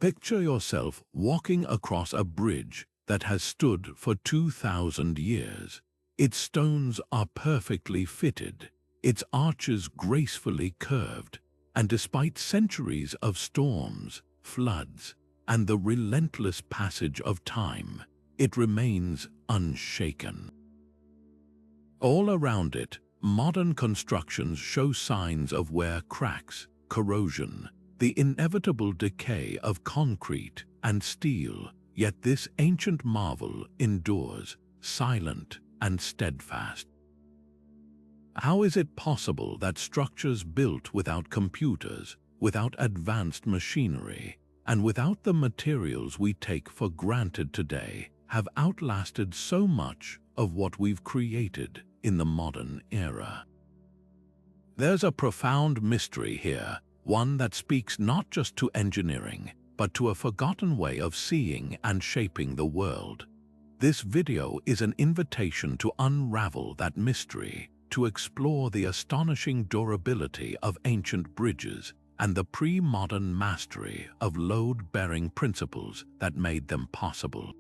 Picture yourself walking across a bridge that has stood for 2,000 years. Its stones are perfectly fitted, its arches gracefully curved, and despite centuries of storms, floods, and the relentless passage of time, it remains unshaken. All around it, modern constructions show signs of wear, cracks, corrosion, the inevitable decay of concrete and steel, yet this ancient marvel endures, silent and steadfast. How is it possible that structures built without computers, without advanced machinery, and without the materials we take for granted today, have outlasted so much of what we've created in the modern era? There's a profound mystery here, one that speaks not just to engineering, but to a forgotten way of seeing and shaping the world. This video is an invitation to unravel that mystery, to explore the astonishing durability of ancient bridges and the pre-modern mastery of load-bearing principles that made them possible.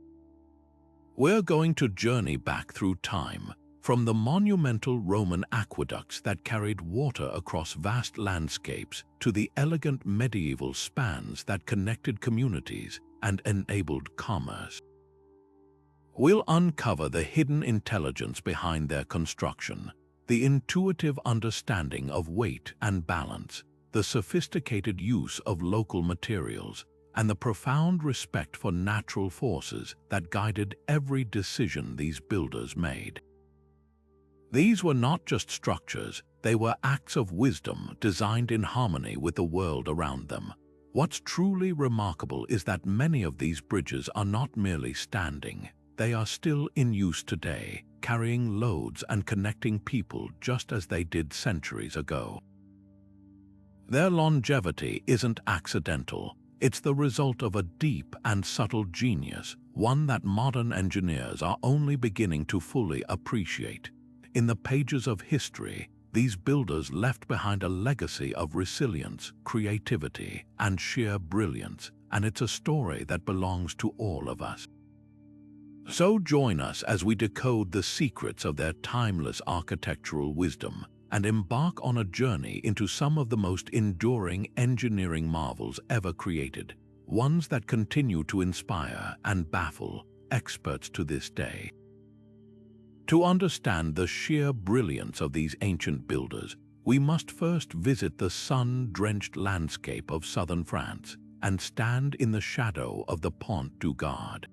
We're going to journey back through time, from the monumental Roman aqueducts that carried water across vast landscapes to the elegant medieval spans that connected communities and enabled commerce. We'll uncover the hidden intelligence behind their construction, the intuitive understanding of weight and balance, the sophisticated use of local materials, and the profound respect for natural forces that guided every decision these builders made. These were not just structures, they were acts of wisdom designed in harmony with the world around them. What's truly remarkable is that many of these bridges are not merely standing, they are still in use today, carrying loads and connecting people just as they did centuries ago. Their longevity isn't accidental, it's the result of a deep and subtle genius, one that modern engineers are only beginning to fully appreciate. In the pages of history, these builders left behind a legacy of resilience, creativity, and sheer brilliance, and it's a story that belongs to all of us. So join us as we decode the secrets of their timeless architectural wisdom and embark on a journey into some of the most enduring engineering marvels ever created, ones that continue to inspire and baffle experts to this day. To understand the sheer brilliance of these ancient builders, we must first visit the sun-drenched landscape of southern France and stand in the shadow of the Pont du Gard.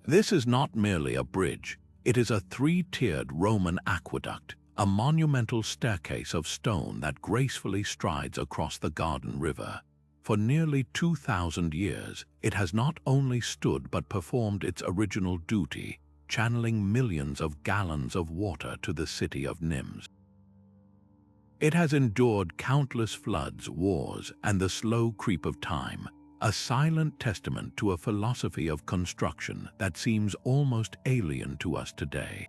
This is not merely a bridge, it is a three-tiered Roman aqueduct, a monumental staircase of stone that gracefully strides across the Garden River. For nearly 2,000 years, it has not only stood but performed its original duty, channeling millions of gallons of water to the city of Nims. It has endured countless floods, wars, and the slow creep of time, a silent testament to a philosophy of construction that seems almost alien to us today.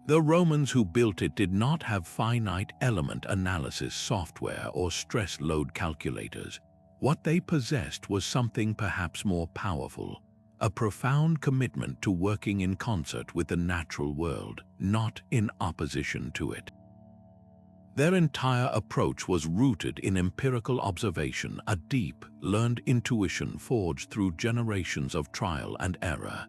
The Romans who built it did not have finite element analysis software or stress load calculators. What they possessed was something perhaps more powerful, a profound commitment to working in concert with the natural world, not in opposition to it. Their entire approach was rooted in empirical observation, a deep, learned intuition forged through generations of trial and error.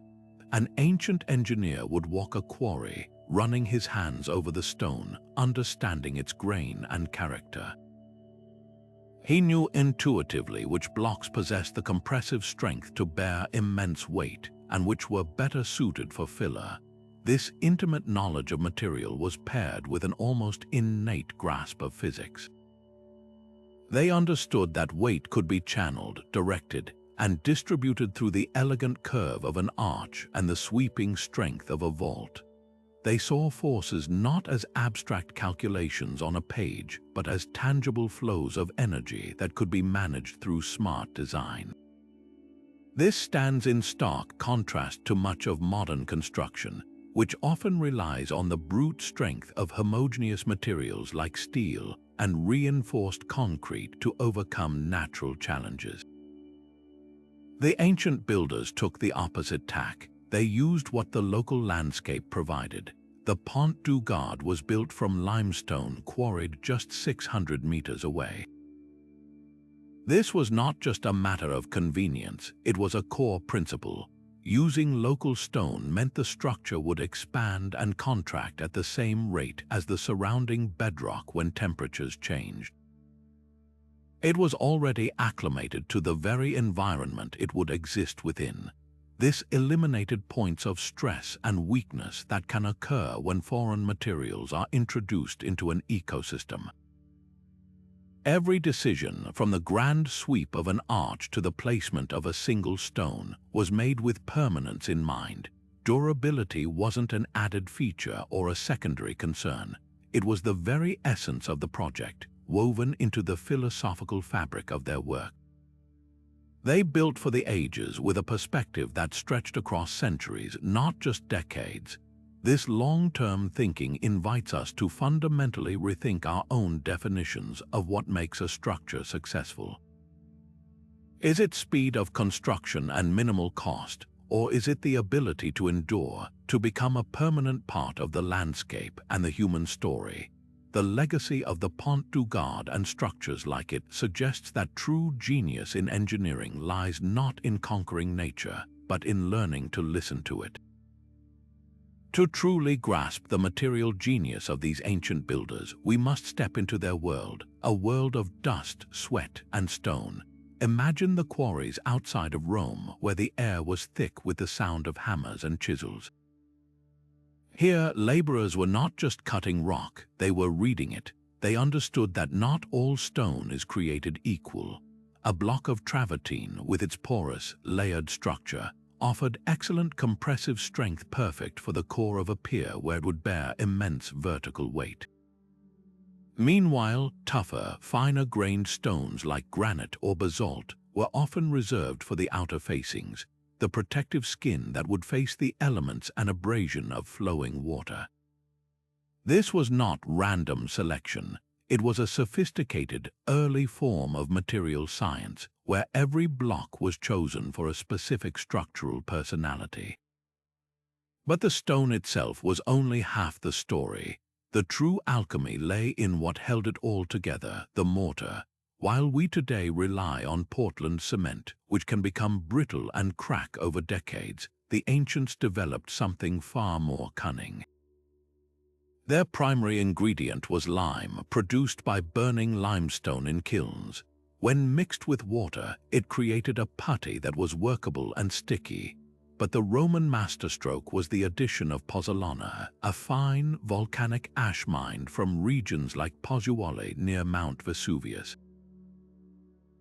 An ancient engineer would walk a quarry, running his hands over the stone, understanding its grain and character. He knew intuitively which blocks possessed the compressive strength to bear immense weight and which were better suited for filler. This intimate knowledge of material was paired with an almost innate grasp of physics. They understood that weight could be channeled, directed, and distributed through the elegant curve of an arch and the sweeping strength of a vault. They saw forces not as abstract calculations on a page, but as tangible flows of energy that could be managed through smart design. This stands in stark contrast to much of modern construction, which often relies on the brute strength of homogeneous materials like steel and reinforced concrete to overcome natural challenges. The ancient builders took the opposite tack. They used what the local landscape provided. The Pont du Gard was built from limestone quarried just 600 meters away. This was not just a matter of convenience, it was a core principle. Using local stone meant the structure would expand and contract at the same rate as the surrounding bedrock when temperatures changed. It was already acclimated to the very environment it would exist within. This eliminated points of stress and weakness that can occur when foreign materials are introduced into an ecosystem. Every decision, from the grand sweep of an arch to the placement of a single stone, was made with permanence in mind. Durability wasn't an added feature or a secondary concern. It was the very essence of the project, woven into the philosophical fabric of their work. They built for the ages with a perspective that stretched across centuries, not just decades. This long-term thinking invites us to fundamentally rethink our own definitions of what makes a structure successful. Is it speed of construction and minimal cost, or is it the ability to endure, to become a permanent part of the landscape and the human story? The legacy of the Pont du Gard and structures like it suggests that true genius in engineering lies not in conquering nature, but in learning to listen to it. To truly grasp the material genius of these ancient builders, we must step into their world, a world of dust, sweat, and stone. Imagine the quarries outside of Rome, where the air was thick with the sound of hammers and chisels. Here, laborers were not just cutting rock, they were reading it. They understood that not all stone is created equal. A block of travertine, with its porous, layered structure, offered excellent compressive strength perfect for the core of a pier where it would bear immense vertical weight. Meanwhile, tougher, finer-grained stones like granite or basalt were often reserved for the outer facings, the protective skin that would face the elements and abrasion of flowing water. This was not random selection. It was a sophisticated, early form of material science, where every block was chosen for a specific structural personality. But the stone itself was only half the story. The true alchemy lay in what held it all together, the mortar. While we today rely on Portland cement, which can become brittle and crack over decades, the ancients developed something far more cunning. Their primary ingredient was lime, produced by burning limestone in kilns. When mixed with water, it created a putty that was workable and sticky. But the Roman masterstroke was the addition of pozzolana, a fine, volcanic ash mined from regions like Pozzuoli near Mount Vesuvius.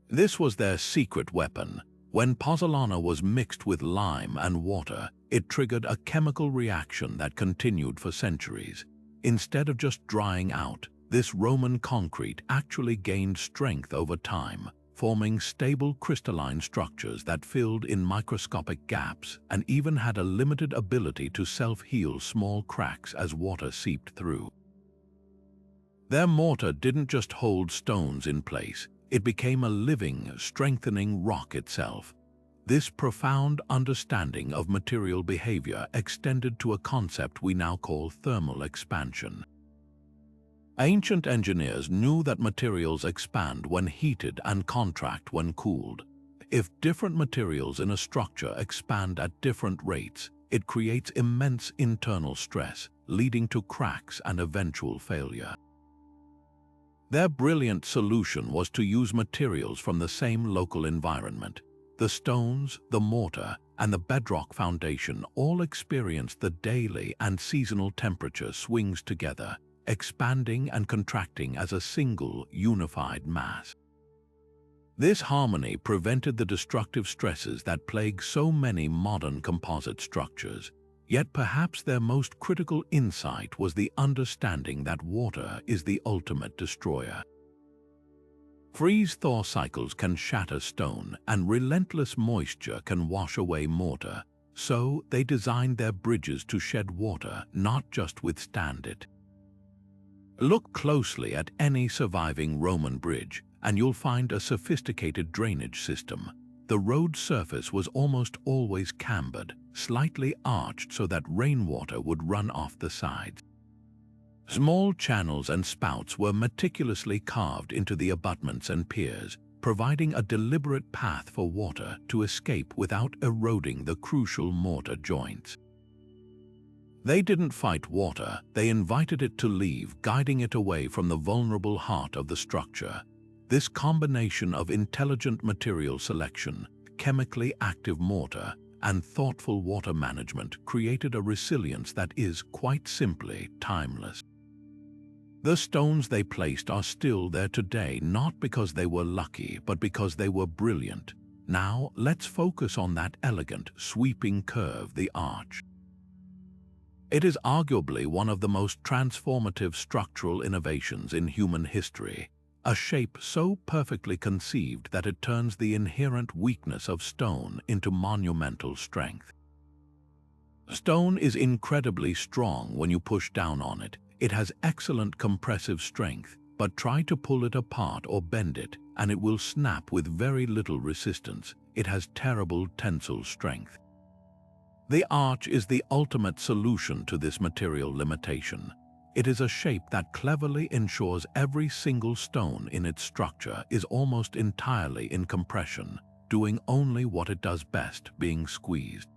This was their secret weapon. When pozzolana was mixed with lime and water, it triggered a chemical reaction that continued for centuries. Instead of just drying out, this Roman concrete actually gained strength over time, forming stable crystalline structures that filled in microscopic gaps and even had a limited ability to self-heal small cracks as water seeped through. Their mortar didn't just hold stones in place, it became a living, strengthening rock itself. This profound understanding of material behavior extended to a concept we now call thermal expansion. Ancient engineers knew that materials expand when heated and contract when cooled. If different materials in a structure expand at different rates, it creates immense internal stress, leading to cracks and eventual failure. Their brilliant solution was to use materials from the same local environment. The stones, the mortar, and the bedrock foundation all experienced the daily and seasonal temperature swings together, expanding and contracting as a single, unified mass. This harmony prevented the destructive stresses that plague so many modern composite structures. Yet perhaps their most critical insight was the understanding that water is the ultimate destroyer. Freeze-thaw cycles can shatter stone, and relentless moisture can wash away mortar. So they designed their bridges to shed water, not just withstand it. Look closely at any surviving Roman bridge, and you'll find a sophisticated drainage system. the road surface was almost always cambered, slightly arched so that rainwater would run off the sides. Small channels and spouts were meticulously carved into the abutments and piers, providing a deliberate path for water to escape without eroding the crucial mortar joints. They didn't fight water, they invited it to leave, guiding it away from the vulnerable heart of the structure. This combination of intelligent material selection, chemically active mortar, and thoughtful water management created a resilience that is, quite simply, timeless. The stones they placed are still there today, not because they were lucky, but because they were brilliant. Now, let's focus on that elegant, sweeping curve, the arch. It is arguably one of the most transformative structural innovations in human history, a shape so perfectly conceived that it turns the inherent weakness of stone into monumental strength. Stone is incredibly strong when you push down on it. It has excellent compressive strength, but try to pull it apart or bend it, and it will snap with very little resistance. It has terrible tensile strength. The arch is the ultimate solution to this material limitation. It is a shape that cleverly ensures every single stone in its structure is almost entirely in compression, doing only what it does best, being squeezed.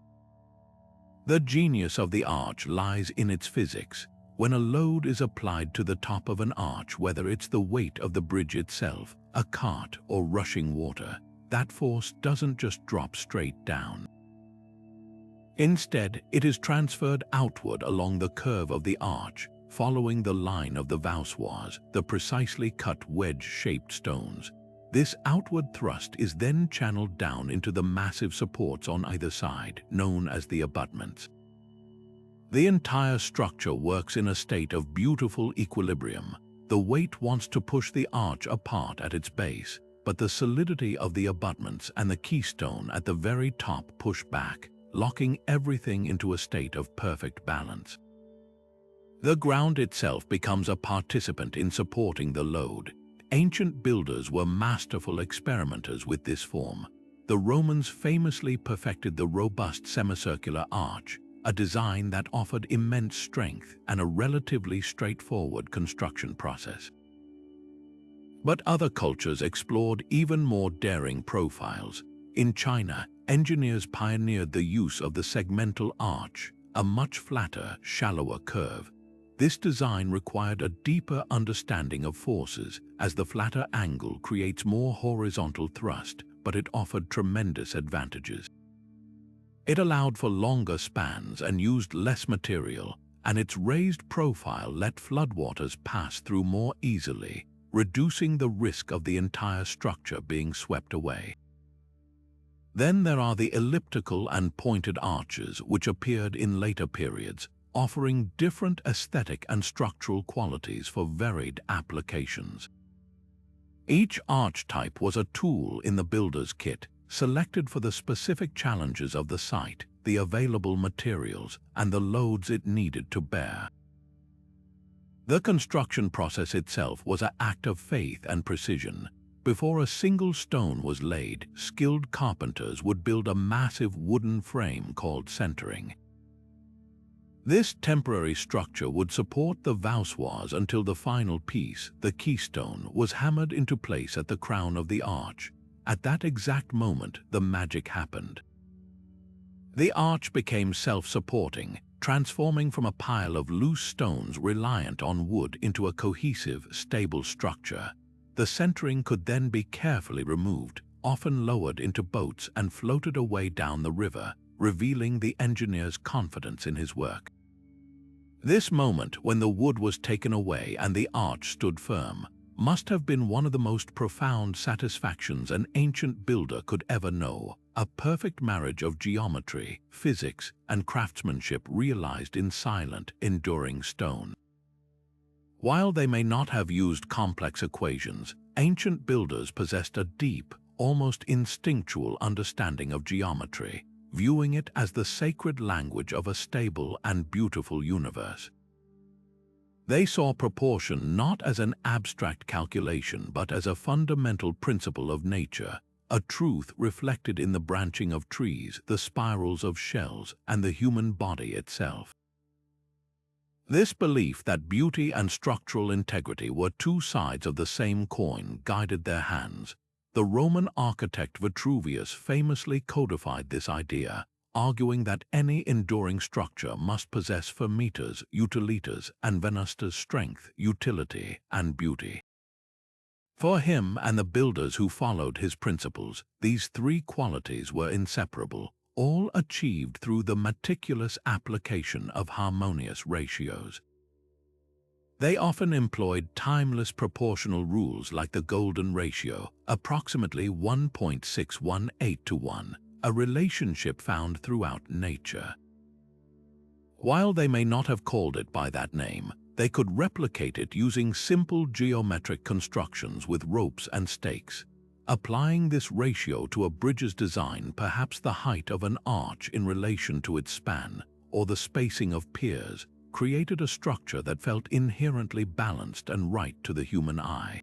The genius of the arch lies in its physics. When a load is applied to the top of an arch, whether it's the weight of the bridge itself, a cart, or rushing water, that force doesn't just drop straight down. Instead, it is transferred outward along the curve of the arch, following the line of the voussoirs, the precisely cut wedge-shaped stones. This outward thrust is then channeled down into the massive supports on either side, known as the abutments. The entire structure works in a state of beautiful equilibrium. The weight wants to push the arch apart at its base, but the solidity of the abutments and the keystone at the very top push back, locking everything into a state of perfect balance. The ground itself becomes a participant in supporting the load. Ancient builders were masterful experimenters with this form. The Romans famously perfected the robust semicircular arch, a design that offered immense strength and a relatively straightforward construction process. But other cultures explored even more daring profiles. In China, engineers pioneered the use of the segmental arch, a much flatter, shallower curve. This design required a deeper understanding of forces, as the flatter angle creates more horizontal thrust, but it offered tremendous advantages. It allowed for longer spans and used less material, and its raised profile let floodwaters pass through more easily, reducing the risk of the entire structure being swept away. Then there are the elliptical and pointed arches, which appeared in later periods, offering different aesthetic and structural qualities for varied applications. Each arch type was a tool in the builder's kit, selected for the specific challenges of the site, the available materials, and the loads it needed to bear. The construction process itself was an act of faith and precision. Before a single stone was laid, skilled carpenters would build a massive wooden frame called centering. This temporary structure would support the voussoirs until the final piece, the keystone, was hammered into place at the crown of the arch. At that exact moment, the magic happened. The arch became self-supporting, transforming from a pile of loose stones reliant on wood into a cohesive, stable structure. The centering could then be carefully removed, often lowered into boats and floated away down the river, revealing the engineer's confidence in his work. This moment, when the wood was taken away and the arch stood firm, must have been one of the most profound satisfactions an ancient builder could ever know, a perfect marriage of geometry, physics, and craftsmanship realized in silent, enduring stone. While they may not have used complex equations, ancient builders possessed a deep, almost instinctual understanding of geometry, viewing it as the sacred language of a stable and beautiful universe. They saw proportion not as an abstract calculation but as a fundamental principle of nature, a truth reflected in the branching of trees, the spirals of shells, and the human body itself. This belief that beauty and structural integrity were two sides of the same coin guided their hands. The Roman architect Vitruvius famously codified this idea, arguing that any enduring structure must possess fermeters, utilitors, and venustas strength, utility, and beauty. For him and the builders who followed his principles, these three qualities were inseparable, all achieved through the meticulous application of harmonious ratios. They often employed timeless proportional rules like the golden ratio, approximately 1.618 to 1, a relationship found throughout nature. While they may not have called it by that name, they could replicate it using simple geometric constructions with ropes and stakes. Applying this ratio to a bridge's design, perhaps the height of an arch in relation to its span, or the spacing of piers, created a structure that felt inherently balanced and right to the human eye.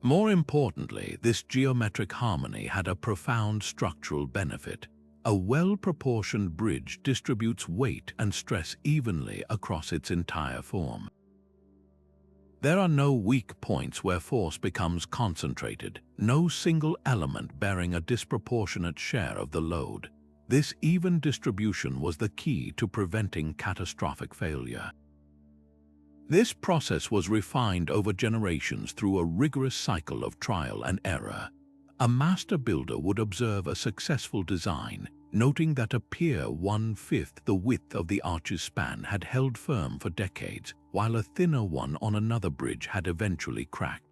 More importantly, this geometric harmony had a profound structural benefit. A well-proportioned bridge distributes weight and stress evenly across its entire form. There are no weak points where force becomes concentrated, no single element bearing a disproportionate share of the load. This even distribution was the key to preventing catastrophic failure. This process was refined over generations through a rigorous cycle of trial and error. A master builder would observe a successful design, noting that a pier 1/5 the width of the arch's span had held firm for decades, while a thinner one on another bridge had eventually cracked.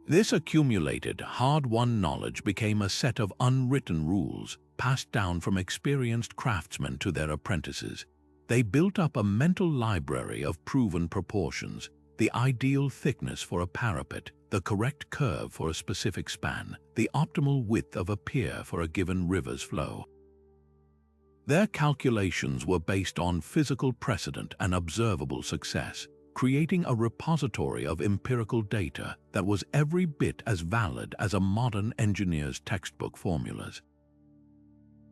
This accumulated, hard-won knowledge became a set of unwritten rules, passed down from experienced craftsmen to their apprentices. They built up a mental library of proven proportions, the ideal thickness for a parapet, the correct curve for a specific span, the optimal width of a pier for a given river's flow. Their calculations were based on physical precedent and observable success, creating a repository of empirical data that was every bit as valid as a modern engineer's textbook formulas.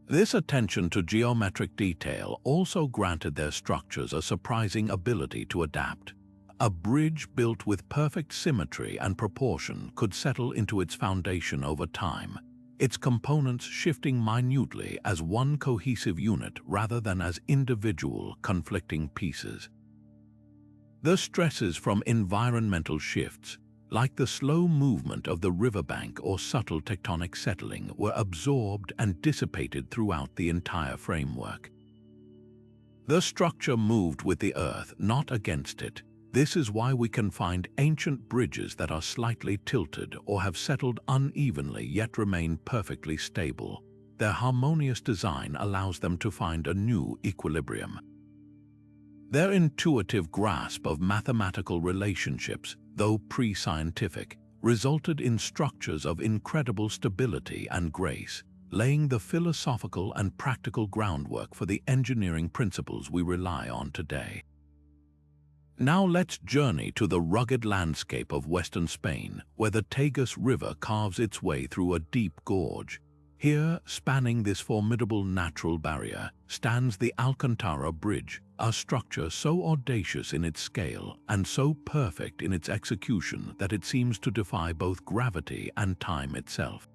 This attention to geometric detail also granted their structures a surprising ability to adapt. A bridge built with perfect symmetry and proportion could settle into its foundation over time, its components shifting minutely as one cohesive unit rather than as individual conflicting pieces. The stresses from environmental shifts, like the slow movement of the riverbank or subtle tectonic settling, were absorbed and dissipated throughout the entire framework. The structure moved with the earth, not against it. This is why we can find ancient bridges that are slightly tilted or have settled unevenly yet remain perfectly stable. Their harmonious design allows them to find a new equilibrium. Their intuitive grasp of mathematical relationships, though pre-scientific, resulted in structures of incredible stability and grace, laying the philosophical and practical groundwork for the engineering principles we rely on today. Now let's journey to the rugged landscape of western Spain, where the Tagus River carves its way through a deep gorge. Here, spanning this formidable natural barrier, stands the Alcantara Bridge, a structure so audacious in its scale and so perfect in its execution that it seems to defy both gravity and time itself.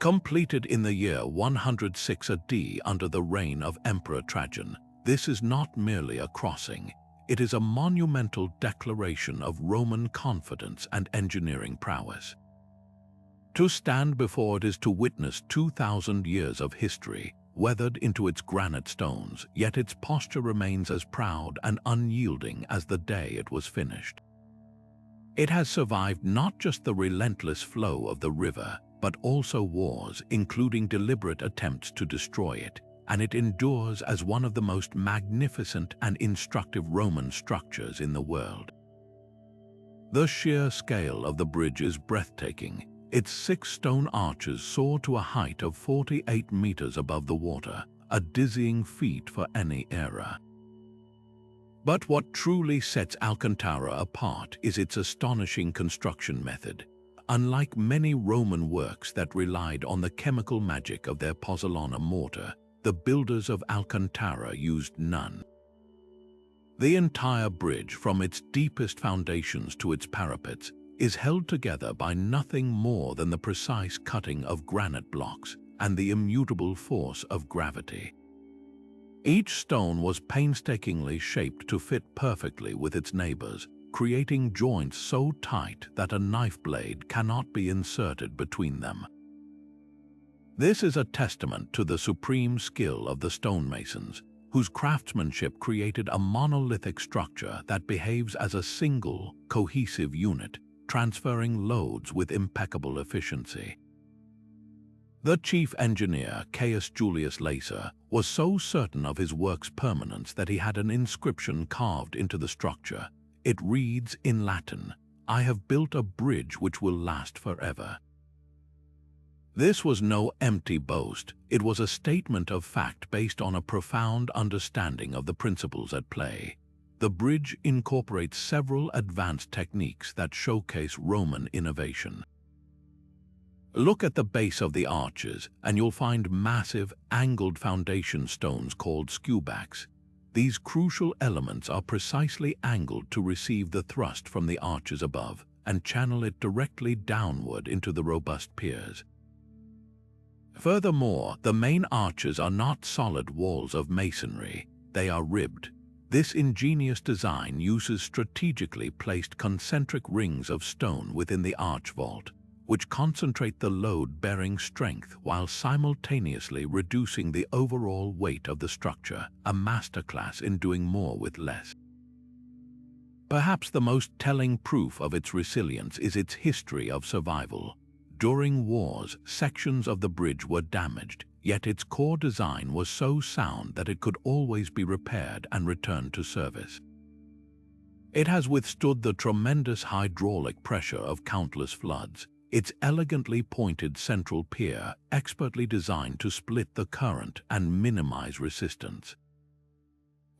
Completed in the year 106 AD under the reign of Emperor Trajan, this is not merely a crossing. It is a monumental declaration of Roman confidence and engineering prowess. To stand before it is to witness 2,000 years of history, weathered into its granite stones, yet its posture remains as proud and unyielding as the day it was finished. It has survived not just the relentless flow of the river, but also wars, including deliberate attempts to destroy it, and it endures as one of the most magnificent and instructive Roman structures in the world. The sheer scale of the bridge is breathtaking. Its 6 stone arches soar to a height of 48 meters above the water, a dizzying feat for any era. But what truly sets Alcantara apart is its astonishing construction method. Unlike many Roman works that relied on the chemical magic of their pozzolana mortar, the builders of Alcantara used none. The entire bridge, from its deepest foundations to its parapets, is held together by nothing more than the precise cutting of granite blocks and the immutable force of gravity. Each stone was painstakingly shaped to fit perfectly with its neighbors, creating joints so tight that a knife blade cannot be inserted between them. This is a testament to the supreme skill of the stonemasons, whose craftsmanship created a monolithic structure that behaves as a single, cohesive unit, transferring loads with impeccable efficiency. The chief engineer, Caius Julius Lacer, was so certain of his work's permanence that he had an inscription carved into the structure. It reads in Latin, "I have built a bridge which will last forever." This was no empty boast. It was a statement of fact based on a profound understanding of the principles at play. The bridge incorporates several advanced techniques that showcase Roman innovation. Look at the base of the arches, and you'll find massive, angled foundation stones called skewbacks. These crucial elements are precisely angled to receive the thrust from the arches above and channel it directly downward into the robust piers. Furthermore, the main arches are not solid walls of masonry, they are ribbed. This ingenious design uses strategically placed concentric rings of stone within the arch vault, which concentrate the load-bearing strength while simultaneously reducing the overall weight of the structure, a masterclass in doing more with less. Perhaps the most telling proof of its resilience is its history of survival. During wars, sections of the bridge were damaged, yet its core design was so sound that it could always be repaired and returned to service. It has withstood the tremendous hydraulic pressure of countless floods, its elegantly pointed central pier expertly designed to split the current and minimize resistance.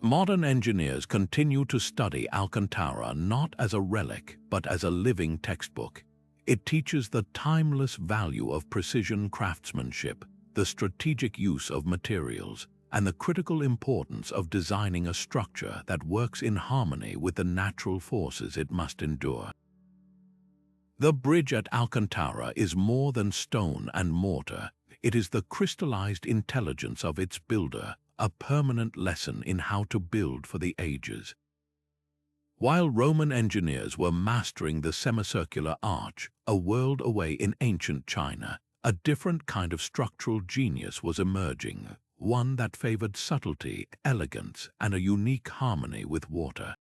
Modern engineers continue to study Alcantara not as a relic but as a living textbook. It teaches the timeless value of precision craftsmanship, the strategic use of materials, and the critical importance of designing a structure that works in harmony with the natural forces it must endure. The bridge at Alcantara is more than stone and mortar. It is the crystallized intelligence of its builder, a permanent lesson in how to build for the ages. While Roman engineers were mastering the semicircular arch, a world away in ancient China, a different kind of structural genius was emerging, one that favored subtlety, elegance, and a unique harmony with water.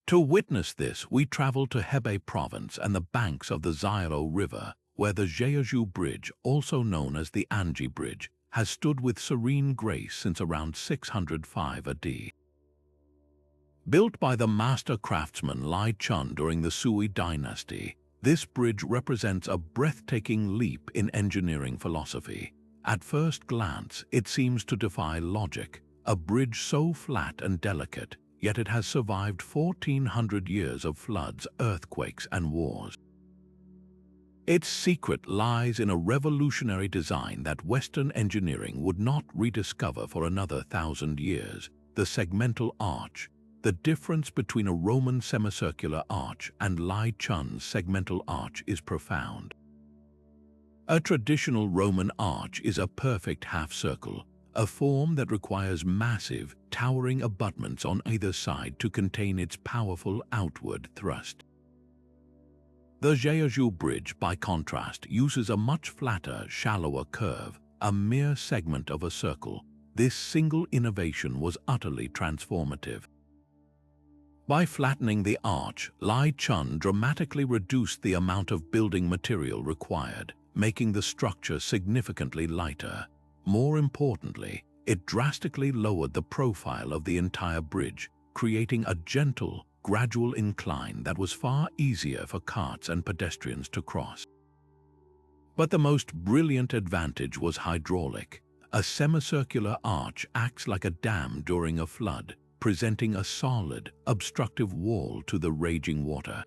To witness this, we traveled to Hebei province and the banks of the Zairo River, where the Jeju Bridge, also known as the Anji Bridge, has stood with serene grace since around 605 AD. Built by the master craftsman Lai Chun during the Sui dynasty, this bridge represents a breathtaking leap in engineering philosophy. At first glance, it seems to defy logic, a bridge so flat and delicate, yet it has survived 1,400 years of floods, earthquakes, and wars. Its secret lies in a revolutionary design that Western engineering would not rediscover for another 1,000 years, the segmental arch. The difference between a Roman semicircular arch and Lai Chun's segmental arch is profound. A traditional Roman arch is a perfect half-circle, a form that requires massive, towering abutments on either side to contain its powerful outward thrust. The Jeju Bridge, by contrast, uses a much flatter, shallower curve, a mere segment of a circle. This single innovation was utterly transformative. By flattening the arch, Lai Chun dramatically reduced the amount of building material required, making the structure significantly lighter. More importantly, it drastically lowered the profile of the entire bridge, creating a gentle, gradual incline that was far easier for carts and pedestrians to cross. But the most brilliant advantage was hydraulic. A semicircular arch acts like a dam during a flood, presenting a solid, obstructive wall to the raging water.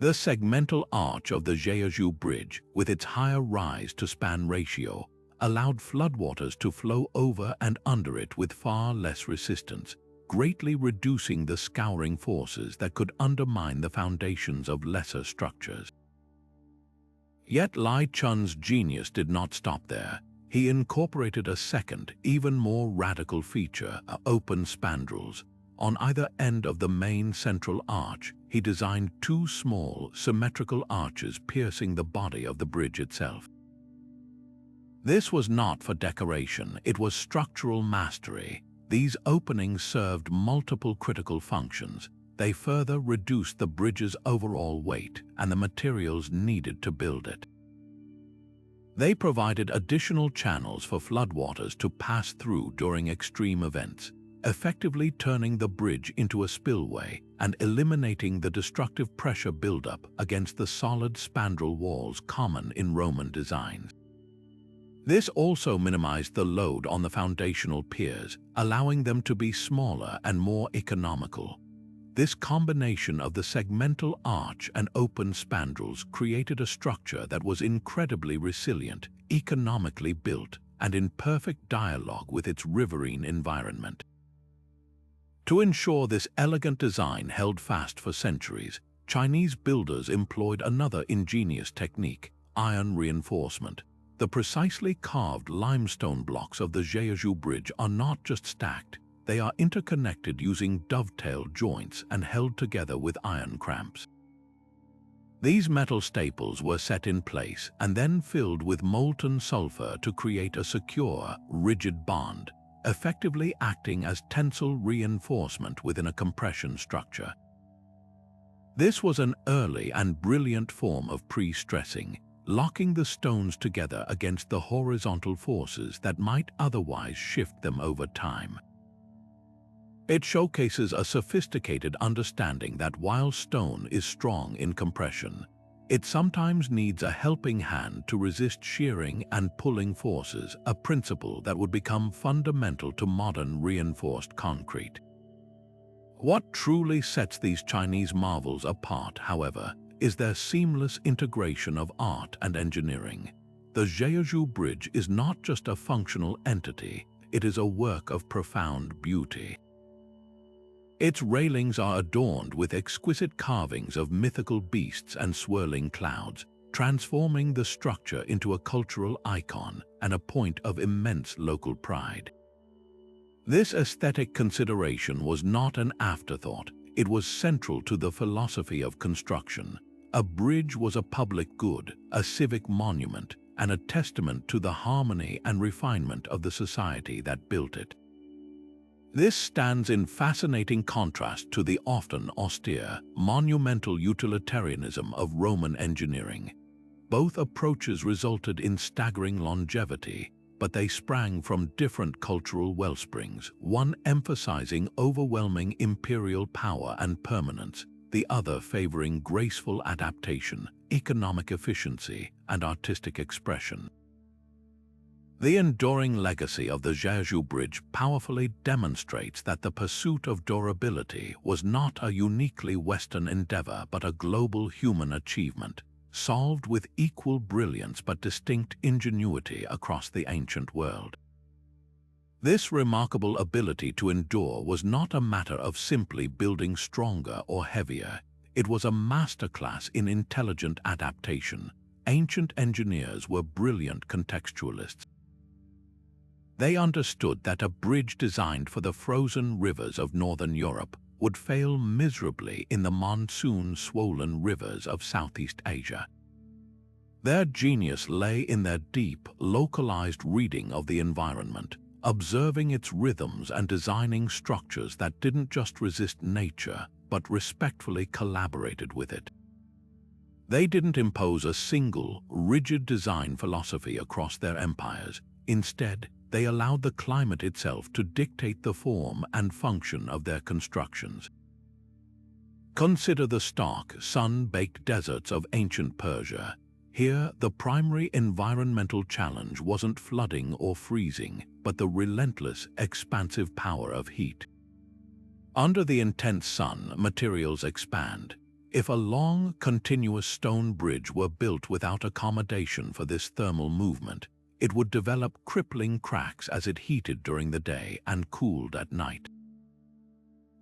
The segmental arch of the Jeju Bridge, with its higher rise-to-span ratio, allowed floodwaters to flow over and under it with far less resistance, greatly reducing the scouring forces that could undermine the foundations of lesser structures. Yet Lai Chun's genius did not stop there. He incorporated a second, even more radical feature, open spandrels. On either end of the main central arch, he designed two small, symmetrical arches piercing the body of the bridge itself. This was not for decoration, it was structural mastery. These openings served multiple critical functions. They further reduced the bridge's overall weight and the materials needed to build it. They provided additional channels for floodwaters to pass through during extreme events, effectively turning the bridge into a spillway and eliminating the destructive pressure buildup against the solid spandrel walls common in Roman designs. This also minimized the load on the foundational piers, allowing them to be smaller and more economical. This combination of the segmental arch and open spandrels created a structure that was incredibly resilient, economically built, and in perfect dialogue with its riverine environment. To ensure this elegant design held fast for centuries, Chinese builders employed another ingenious technique: iron reinforcement. The precisely carved limestone blocks of the Jeju Bridge are not just stacked, they are interconnected using dovetail joints and held together with iron clamps. These metal staples were set in place and then filled with molten sulfur to create a secure, rigid bond, effectively acting as tensile reinforcement within a compression structure. This was an early and brilliant form of pre-stressing, locking the stones together against the horizontal forces that might otherwise shift them over time. It showcases a sophisticated understanding that while stone is strong in compression, it sometimes needs a helping hand to resist shearing and pulling forces, a principle that would become fundamental to modern reinforced concrete. What truly sets these Chinese marvels apart, however, is their seamless integration of art and engineering. The Jeju Bridge is not just a functional entity, it is a work of profound beauty. Its railings are adorned with exquisite carvings of mythical beasts and swirling clouds, transforming the structure into a cultural icon and a point of immense local pride. This aesthetic consideration was not an afterthought, it was central to the philosophy of construction. A bridge was a public good, a civic monument, and a testament to the harmony and refinement of the society that built it. This stands in fascinating contrast to the often austere, monumental utilitarianism of Roman engineering. Both approaches resulted in staggering longevity, but they sprang from different cultural wellsprings, one emphasizing overwhelming imperial power and permanence, the other favoring graceful adaptation, economic efficiency, and artistic expression. The enduring legacy of the Jeju Bridge powerfully demonstrates that the pursuit of durability was not a uniquely Western endeavor but a global human achievement, solved with equal brilliance but distinct ingenuity across the ancient world. This remarkable ability to endure was not a matter of simply building stronger or heavier. It was a masterclass in intelligent adaptation. Ancient engineers were brilliant contextualists. They understood that a bridge designed for the frozen rivers of Northern Europe would fail miserably in the monsoon-swollen rivers of Southeast Asia. Their genius lay in their deep, localized reading of the environment, observing its rhythms and designing structures that didn't just resist nature, but respectfully collaborated with it. They didn't impose a single, rigid design philosophy across their empires. Instead, they allowed the climate itself to dictate the form and function of their constructions. Consider the stark, sun-baked deserts of ancient Persia. Here, the primary environmental challenge wasn't flooding or freezing, but the relentless, expansive power of heat. Under the intense sun, materials expand. If a long, continuous stone bridge were built without accommodation for this thermal movement, it would develop crippling cracks as it heated during the day and cooled at night.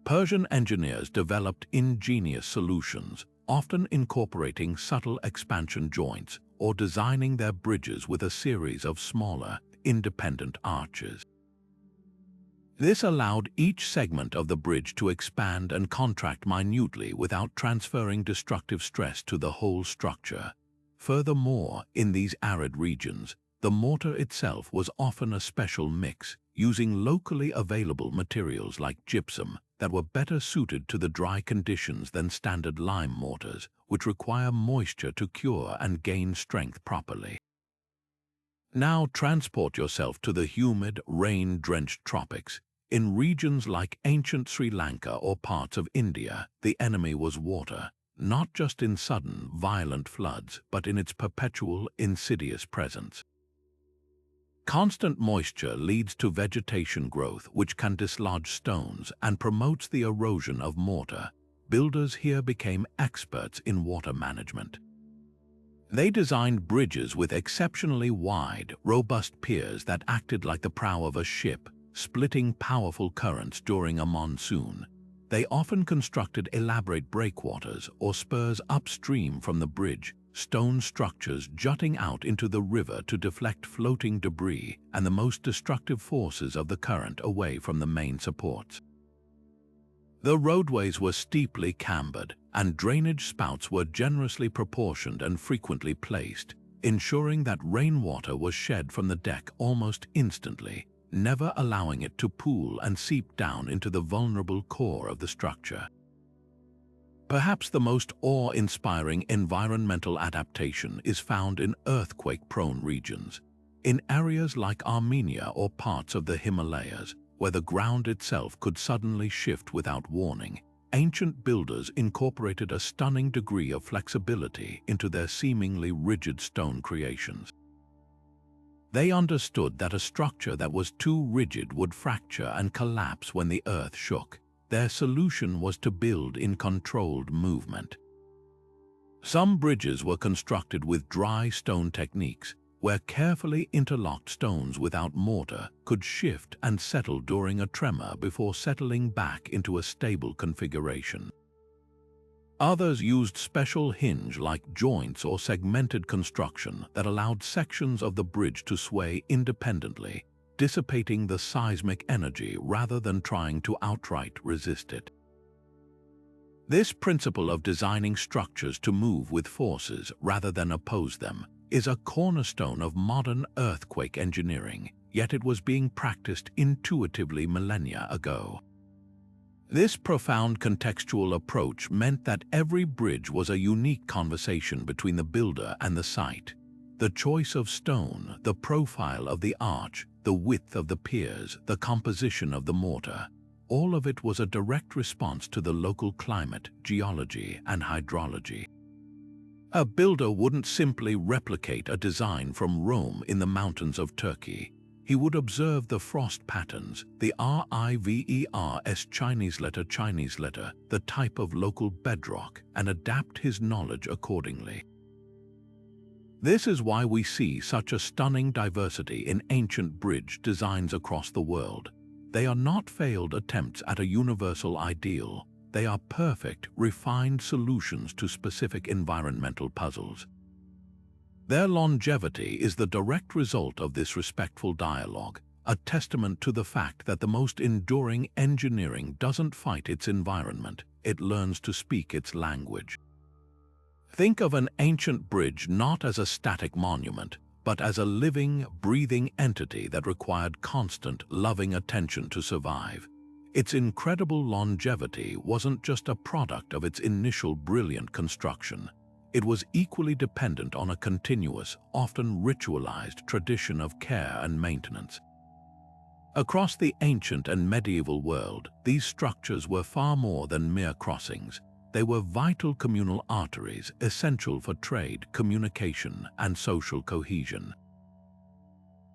Persian engineers developed ingenious solutions, often incorporating subtle expansion joints or designing their bridges with a series of smaller, independent arches. This allowed each segment of the bridge to expand and contract minutely without transferring destructive stress to the whole structure. Furthermore, in these arid regions, the mortar itself was often a special mix, using locally available materials like gypsum that were better suited to the dry conditions than standard lime mortars, which require moisture to cure and gain strength properly. Now transport yourself to the humid, rain-drenched tropics. In regions like ancient Sri Lanka or parts of India, the enemy was water, not just in sudden, violent floods, but in its perpetual, insidious presence. Constant moisture leads to vegetation growth, which can dislodge stones and promotes the erosion of mortar. Builders here became experts in water management. They designed bridges with exceptionally wide, robust piers that acted like the prow of a ship, splitting powerful currents during a monsoon. They often constructed elaborate breakwaters or spurs upstream from the bridge, stone structures jutting out into the river to deflect floating debris and the most destructive forces of the current away from the main supports. The roadways were steeply cambered, and drainage spouts were generously proportioned and frequently placed, ensuring that rainwater was shed from the deck almost instantly, never allowing it to pool and seep down into the vulnerable core of the structure. Perhaps the most awe-inspiring environmental adaptation is found in earthquake-prone regions, in areas like Armenia or parts of the Himalayas, where the ground itself could suddenly shift without warning. Ancient builders incorporated a stunning degree of flexibility into their seemingly rigid stone creations. They understood that a structure that was too rigid would fracture and collapse when the earth shook. Their solution was to build in controlled movement. Some bridges were constructed with dry stone techniques, where carefully interlocked stones without mortar could shift and settle during a tremor before settling back into a stable configuration. Others used special hinge-like joints or segmented construction that allowed sections of the bridge to sway independently, dissipating the seismic energy rather than trying to outright resist it. This principle of designing structures to move with forces rather than oppose them is a cornerstone of modern earthquake engineering, yet it was being practiced intuitively millennia ago. This profound contextual approach meant that every bridge was a unique conversation between the builder and the site. The choice of stone, the profile of the arch, the width of the piers, the composition of the mortar, all of it was a direct response to the local climate, geology, and hydrology. A builder wouldn't simply replicate a design from Rome in the mountains of Turkey. He would observe the frost patterns, the rivers Chinese letter, the type of local bedrock, and adapt his knowledge accordingly. This is why we see such a stunning diversity in ancient bridge designs across the world. They are not failed attempts at a universal ideal. They are perfect, refined solutions to specific environmental puzzles. Their longevity is the direct result of this respectful dialogue, a testament to the fact that the most enduring engineering doesn't fight its environment, it learns to speak its language. Think of an ancient bridge not as a static monument, but as a living, breathing entity that required constant, loving attention to survive. Its incredible longevity wasn't just a product of its initial brilliant construction. It was equally dependent on a continuous, often ritualized tradition of care and maintenance. Across the ancient and medieval world, these structures were far more than mere crossings. They were vital communal arteries, essential for trade, communication, and social cohesion.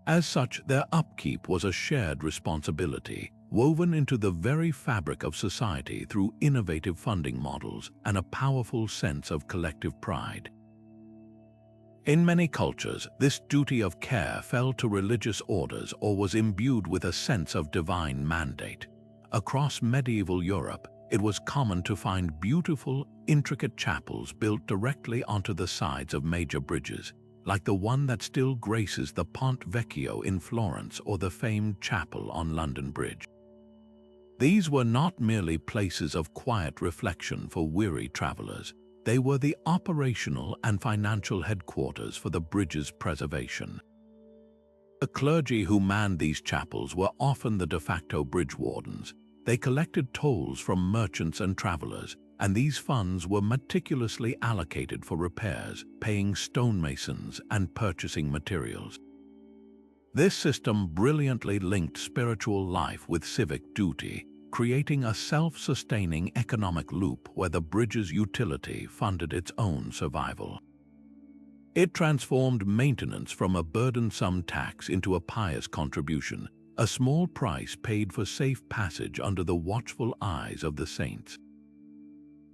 As such, their upkeep was a shared responsibility, woven into the very fabric of society through innovative funding models and a powerful sense of collective pride. In many cultures, this duty of care fell to religious orders or was imbued with a sense of divine mandate. Across medieval Europe, it was common to find beautiful, intricate chapels built directly onto the sides of major bridges, like the one that still graces the Ponte Vecchio in Florence or the famed chapel on London Bridge. These were not merely places of quiet reflection for weary travelers. They were the operational and financial headquarters for the bridge's preservation. The clergy who manned these chapels were often the de facto bridge wardens. They collected tolls from merchants and travelers, and these funds were meticulously allocated for repairs, paying stonemasons, and purchasing materials. This system brilliantly linked spiritual life with civic duty, creating a self-sustaining economic loop where the bridge's utility funded its own survival. It transformed maintenance from a burdensome tax into a pious contribution, a small price paid for safe passage under the watchful eyes of the saints.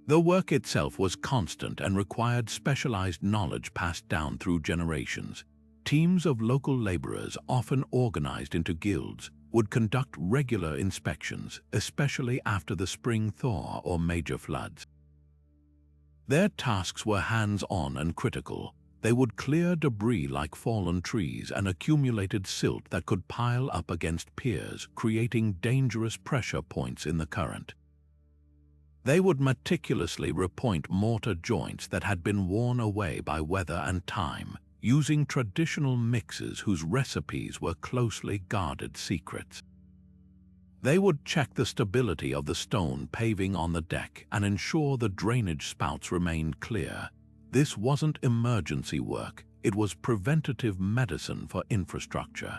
The work itself was constant and required specialized knowledge passed down through generations. Teams of local laborers, often organized into guilds, would conduct regular inspections, especially after the spring thaw or major floods. Their tasks were hands-on and critical. They would clear debris like fallen trees and accumulated silt that could pile up against piers, creating dangerous pressure points in the current. They would meticulously repoint mortar joints that had been worn away by weather and time, using traditional mixes whose recipes were closely guarded secrets. They would check the stability of the stone paving on the deck and ensure the drainage spouts remained clear. This wasn't emergency work, it was preventative medicine for infrastructure.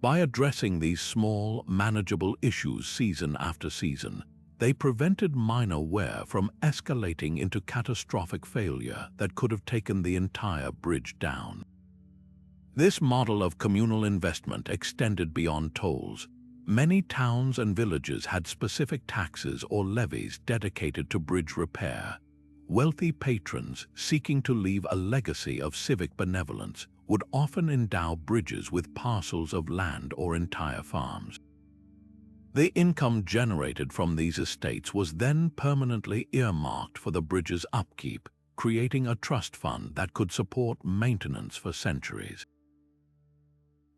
By addressing these small, manageable issues season after season, they prevented minor wear from escalating into catastrophic failure that could have taken the entire bridge down. This model of communal investment extended beyond tolls. Many towns and villages had specific taxes or levies dedicated to bridge repair. Wealthy patrons seeking to leave a legacy of civic benevolence would often endow bridges with parcels of land or entire farms. The income generated from these estates was then permanently earmarked for the bridge's upkeep, creating a trust fund that could support maintenance for centuries.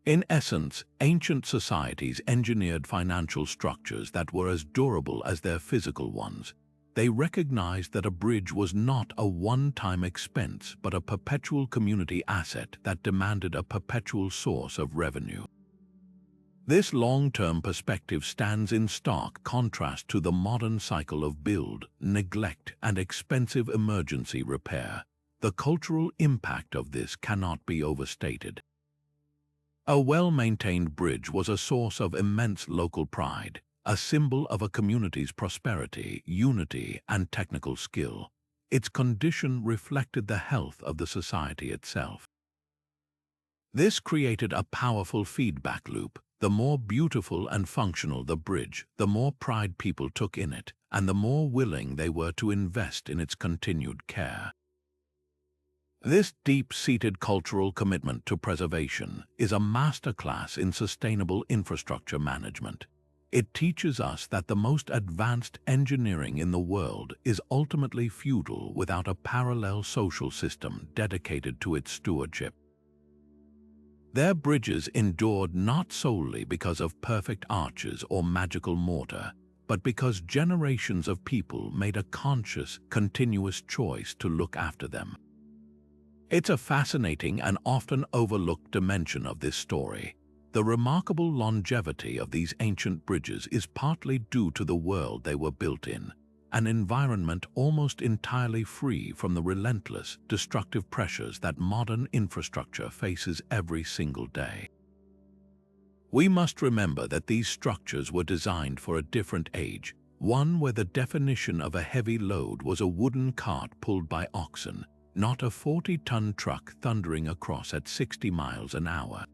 In essence, ancient societies engineered financial structures that were as durable as their physical ones. They recognized that a bridge was not a one-time expense but a perpetual community asset that demanded a perpetual source of revenue. This long-term perspective stands in stark contrast to the modern cycle of build, neglect, and expensive emergency repair. The cultural impact of this cannot be overstated. A well-maintained bridge was a source of immense local pride, a symbol of a community's prosperity, unity, and technical skill. Its condition reflected the health of the society itself. This created a powerful feedback loop. The more beautiful and functional the bridge, the more pride people took in it, and the more willing they were to invest in its continued care. This deep-seated cultural commitment to preservation is a masterclass in sustainable infrastructure management. It teaches us that the most advanced engineering in the world is ultimately futile without a parallel social system dedicated to its stewardship. Their bridges endured not solely because of perfect arches or magical mortar, but because generations of people made a conscious, continuous choice to look after them. It's a fascinating and often overlooked dimension of this story. The remarkable longevity of these ancient bridges is partly due to the world they were built in, an environment almost entirely free from the relentless, destructive pressures that modern infrastructure faces every single day. We must remember that these structures were designed for a different age, one where the definition of a heavy load was a wooden cart pulled by oxen, not a 40-ton truck thundering across at 60 miles an hour.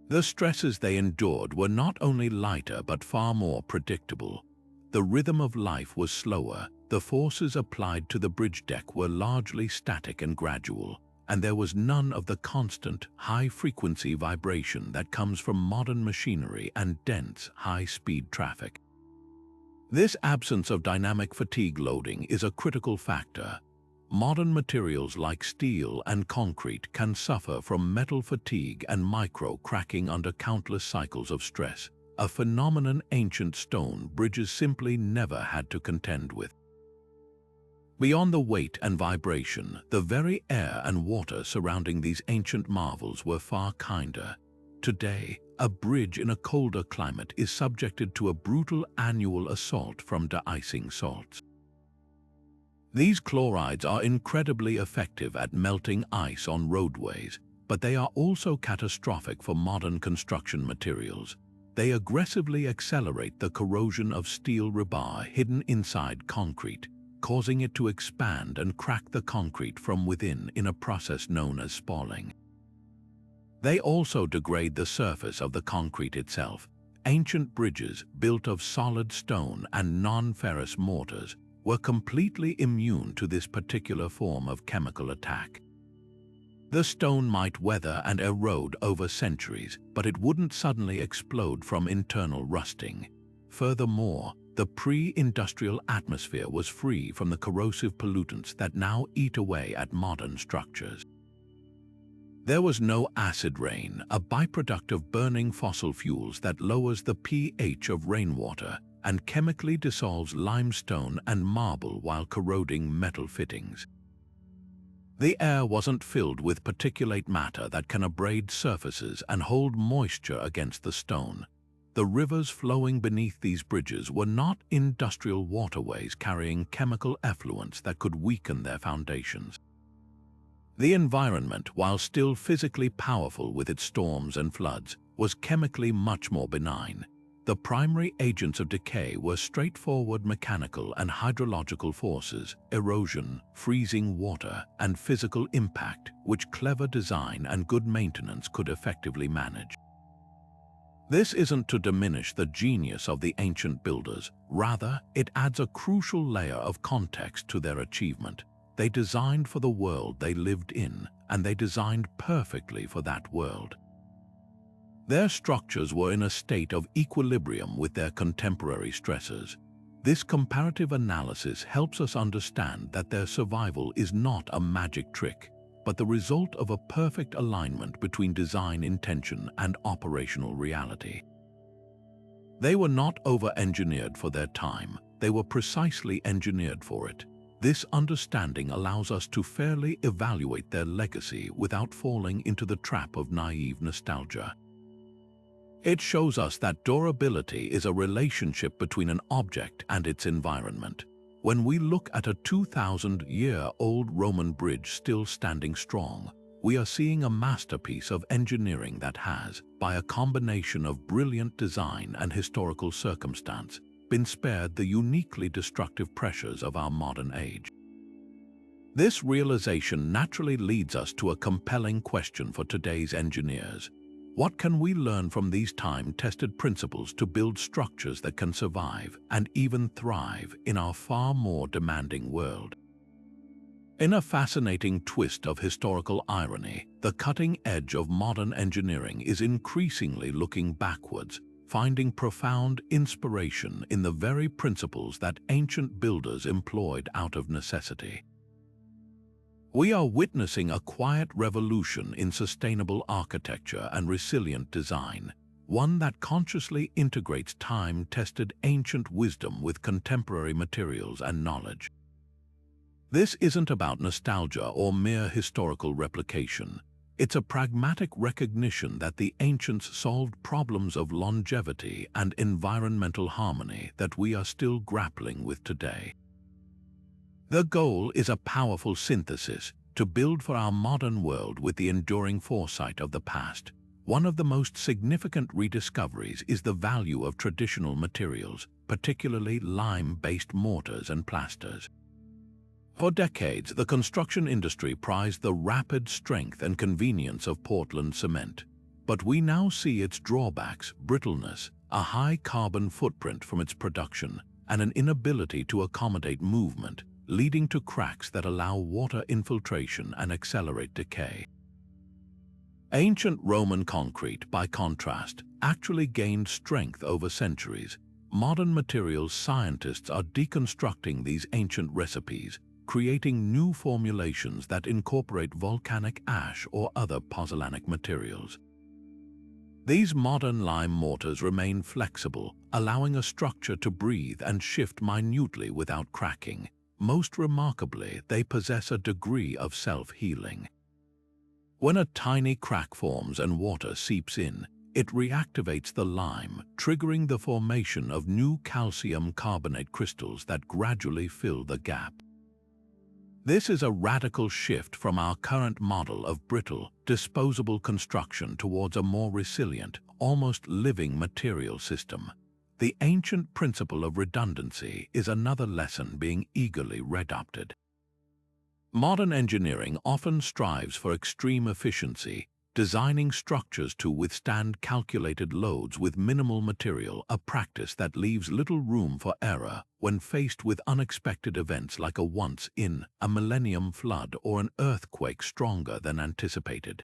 The stresses they endured were not only lighter but far more predictable. The rhythm of life was slower, the forces applied to the bridge deck were largely static and gradual, and there was none of the constant, high-frequency vibration that comes from modern machinery and dense, high-speed traffic. This absence of dynamic fatigue loading is a critical factor. Modern materials like steel and concrete can suffer from metal fatigue and micro-cracking under countless cycles of stress, a phenomenon ancient stone bridges simply never had to contend with. Beyond the weight and vibration, the very air and water surrounding these ancient marvels were far kinder. Today, a bridge in a colder climate is subjected to a brutal annual assault from de-icing salts. These chlorides are incredibly effective at melting ice on roadways, but they are also catastrophic for modern construction materials. They aggressively accelerate the corrosion of steel rebar hidden inside concrete, causing it to expand and crack the concrete from within in a process known as spalling. They also degrade the surface of the concrete itself. Ancient bridges built of solid stone and non-ferrous mortars were completely immune to this particular form of chemical attack. The stone might weather and erode over centuries, but it wouldn't suddenly explode from internal rusting. Furthermore, the pre-industrial atmosphere was free from the corrosive pollutants that now eat away at modern structures. There was no acid rain, a byproduct of burning fossil fuels that lowers the pH of rainwater and chemically dissolves limestone and marble while corroding metal fittings. The air wasn't filled with particulate matter that can abrade surfaces and hold moisture against the stone. The rivers flowing beneath these bridges were not industrial waterways carrying chemical effluents that could weaken their foundations. The environment, while still physically powerful with its storms and floods, was chemically much more benign. The primary agents of decay were straightforward mechanical and hydrological forces, erosion, freezing water, and physical impact, which clever design and good maintenance could effectively manage. This isn't to diminish the genius of the ancient builders, rather, it adds a crucial layer of context to their achievement. They designed for the world they lived in, and they designed perfectly for that world. Their structures were in a state of equilibrium with their contemporary stressors. This comparative analysis helps us understand that their survival is not a magic trick, but the result of a perfect alignment between design intention and operational reality. They were not over-engineered for their time, they were precisely engineered for it. This understanding allows us to fairly evaluate their legacy without falling into the trap of naive nostalgia. It shows us that durability is a relationship between an object and its environment. When we look at a 2,000-year-old Roman bridge still standing strong, we are seeing a masterpiece of engineering that has, by a combination of brilliant design and historical circumstance, been spared the uniquely destructive pressures of our modern age. This realization naturally leads us to a compelling question for today's engineers. What can we learn from these time-tested principles to build structures that can survive and even thrive in our far more demanding world? In a fascinating twist of historical irony, the cutting edge of modern engineering is increasingly looking backwards, finding profound inspiration in the very principles that ancient builders employed out of necessity. We are witnessing a quiet revolution in sustainable architecture and resilient design, one that consciously integrates time-tested ancient wisdom with contemporary materials and knowledge. This isn't about nostalgia or mere historical replication. It's a pragmatic recognition that the ancients solved problems of longevity and environmental harmony that we are still grappling with today. The goal is a powerful synthesis to build for our modern world with the enduring foresight of the past. One of the most significant rediscoveries is the value of traditional materials, particularly lime-based mortars and plasters. For decades, the construction industry prized the rapid strength and convenience of Portland cement. but we now see its drawbacks: brittleness, a high carbon footprint from its production, and an inability to accommodate movement, leading to cracks that allow water infiltration and accelerate decay. Ancient Roman concrete, by contrast, actually gained strength over centuries. Modern materials scientists are deconstructing these ancient recipes, creating new formulations that incorporate volcanic ash or other pozzolanic materials. These modern lime mortars remain flexible, allowing a structure to breathe and shift minutely without cracking. Most remarkably, they possess a degree of self-healing. When a tiny crack forms and water seeps in, it reactivates the lime, triggering the formation of new calcium carbonate crystals that gradually fill the gap. This is a radical shift from our current model of brittle, disposable construction towards a more resilient, almost living material system. The ancient principle of redundancy is another lesson being eagerly readopted. Modern engineering often strives for extreme efficiency, designing structures to withstand calculated loads with minimal material, a practice that leaves little room for error when faced with unexpected events like a once-in-a-millennium flood or an earthquake stronger than anticipated.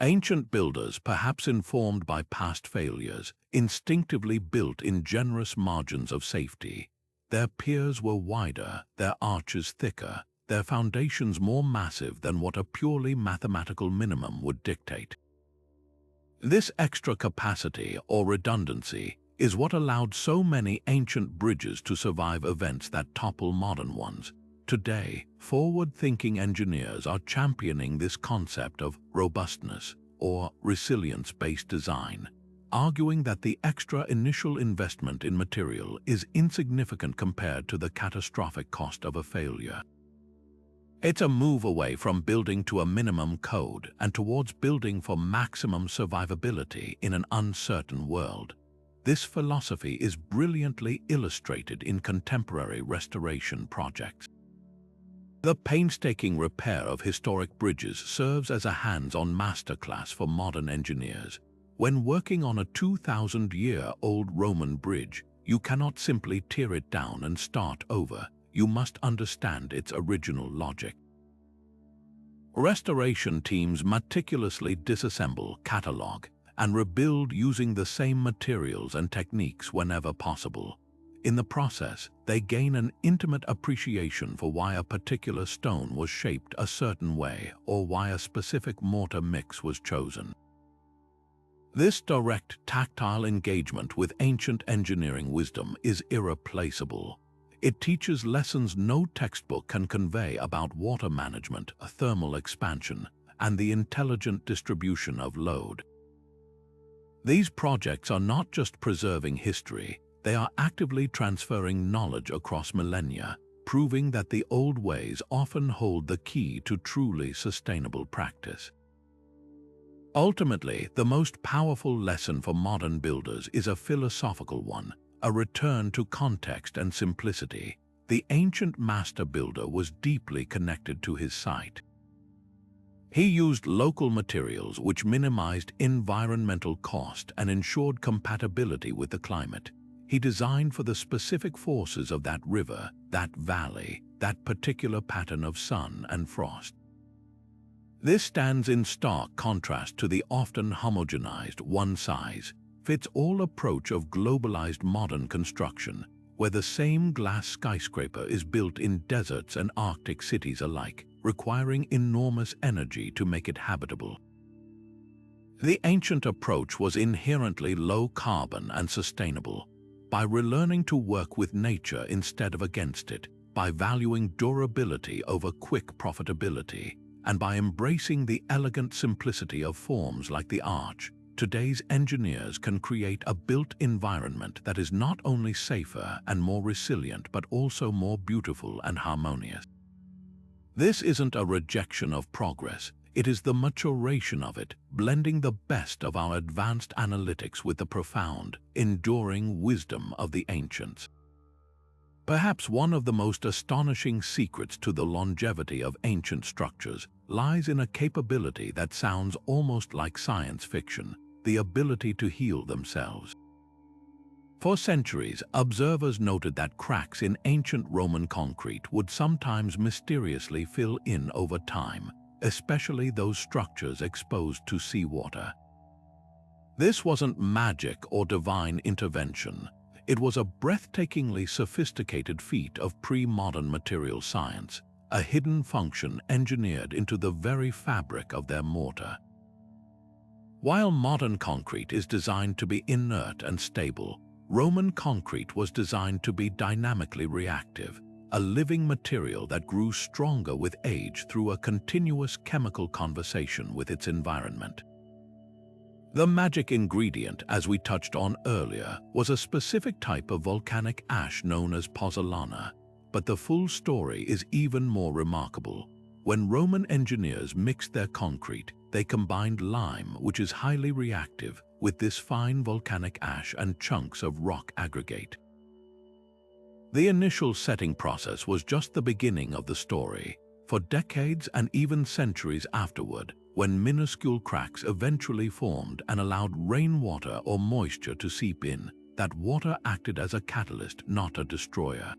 Ancient builders, perhaps informed by past failures, instinctively built in generous margins of safety. Their piers were wider, their arches thicker, their foundations more massive than what a purely mathematical minimum would dictate. This extra capacity, or redundancy, is what allowed so many ancient bridges to survive events that topple modern ones. Today, forward-thinking engineers are championing this concept of robustness, or resilience-based design, arguing that the extra initial investment in material is insignificant compared to the catastrophic cost of a failure. It's a move away from building to a minimum code and towards building for maximum survivability in an uncertain world. This philosophy is brilliantly illustrated in contemporary restoration projects. The painstaking repair of historic bridges serves as a hands-on masterclass for modern engineers. When working on a 2,000-year-old Roman bridge, you cannot simply tear it down and start over. You must understand its original logic. Restoration teams meticulously disassemble, catalog, and rebuild using the same materials and techniques whenever possible. In the process, they gain an intimate appreciation for why a particular stone was shaped a certain way or why a specific mortar mix was chosen. This direct, tactile engagement with ancient engineering wisdom is irreplaceable. It teaches lessons no textbook can convey about water management, thermal expansion, and the intelligent distribution of load. These projects are not just preserving history, they are actively transferring knowledge across millennia, proving that the old ways often hold the key to truly sustainable practice. Ultimately, the most powerful lesson for modern builders is a philosophical one, a return to context and simplicity. The ancient master builder was deeply connected to his site. He used local materials which minimized environmental cost and ensured compatibility with the climate. He designed for the specific forces of that river, that valley, that particular pattern of sun and frost. This stands in stark contrast to the often homogenized, one-size-fits-all approach of globalized modern construction, where the same glass skyscraper is built in deserts and Arctic cities alike, requiring enormous energy to make it habitable. The ancient approach was inherently low carbon and sustainable. By relearning to work with nature instead of against it, by valuing durability over quick profitability, and by embracing the elegant simplicity of forms like the arch, today's engineers can create a built environment that is not only safer and more resilient but also more beautiful and harmonious. This isn't a rejection of progress, it is the maturation of it, blending the best of our advanced analytics with the profound, enduring wisdom of the ancients. Perhaps one of the most astonishing secrets to the longevity of ancient structures lies in a capability that sounds almost like science fiction: the ability to heal themselves. For centuries, observers noted that cracks in ancient Roman concrete would sometimes mysteriously fill in over time, especially those structures exposed to seawater. This wasn't magic or divine intervention. It was a breathtakingly sophisticated feat of pre-modern material science, a hidden function engineered into the very fabric of their mortar. While modern concrete is designed to be inert and stable, Roman concrete was designed to be dynamically reactive, a living material that grew stronger with age through a continuous chemical conversation with its environment. The magic ingredient, as we touched on earlier, was a specific type of volcanic ash known as pozzolana, but the full story is even more remarkable. When Roman engineers mixed their concrete, they combined lime, which is highly reactive, with this fine volcanic ash and chunks of rock aggregate. The initial setting process was just the beginning of the story. For decades and even centuries afterward, when minuscule cracks eventually formed and allowed rainwater or moisture to seep in, that water acted as a catalyst, not a destroyer.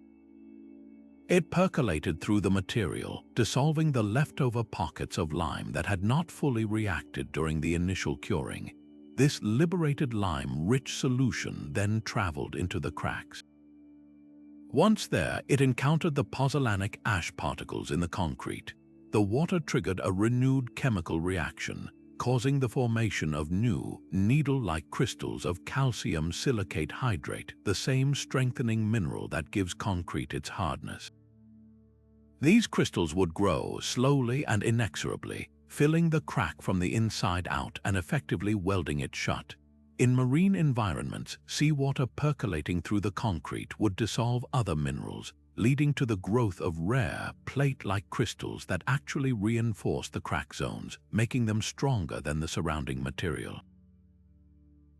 It percolated through the material, dissolving the leftover pockets of lime that had not fully reacted during the initial curing. This liberated lime-rich solution then traveled into the cracks. Once there, it encountered the pozzolanic ash particles in the concrete. The water triggered a renewed chemical reaction, causing the formation of new, needle-like crystals of calcium silicate hydrate, the same strengthening mineral that gives concrete its hardness. These crystals would grow slowly and inexorably, filling the crack from the inside out and effectively welding it shut. In marine environments, seawater percolating through the concrete would dissolve other minerals, leading to the growth of rare, plate-like crystals that actually reinforce the crack zones, making them stronger than the surrounding material.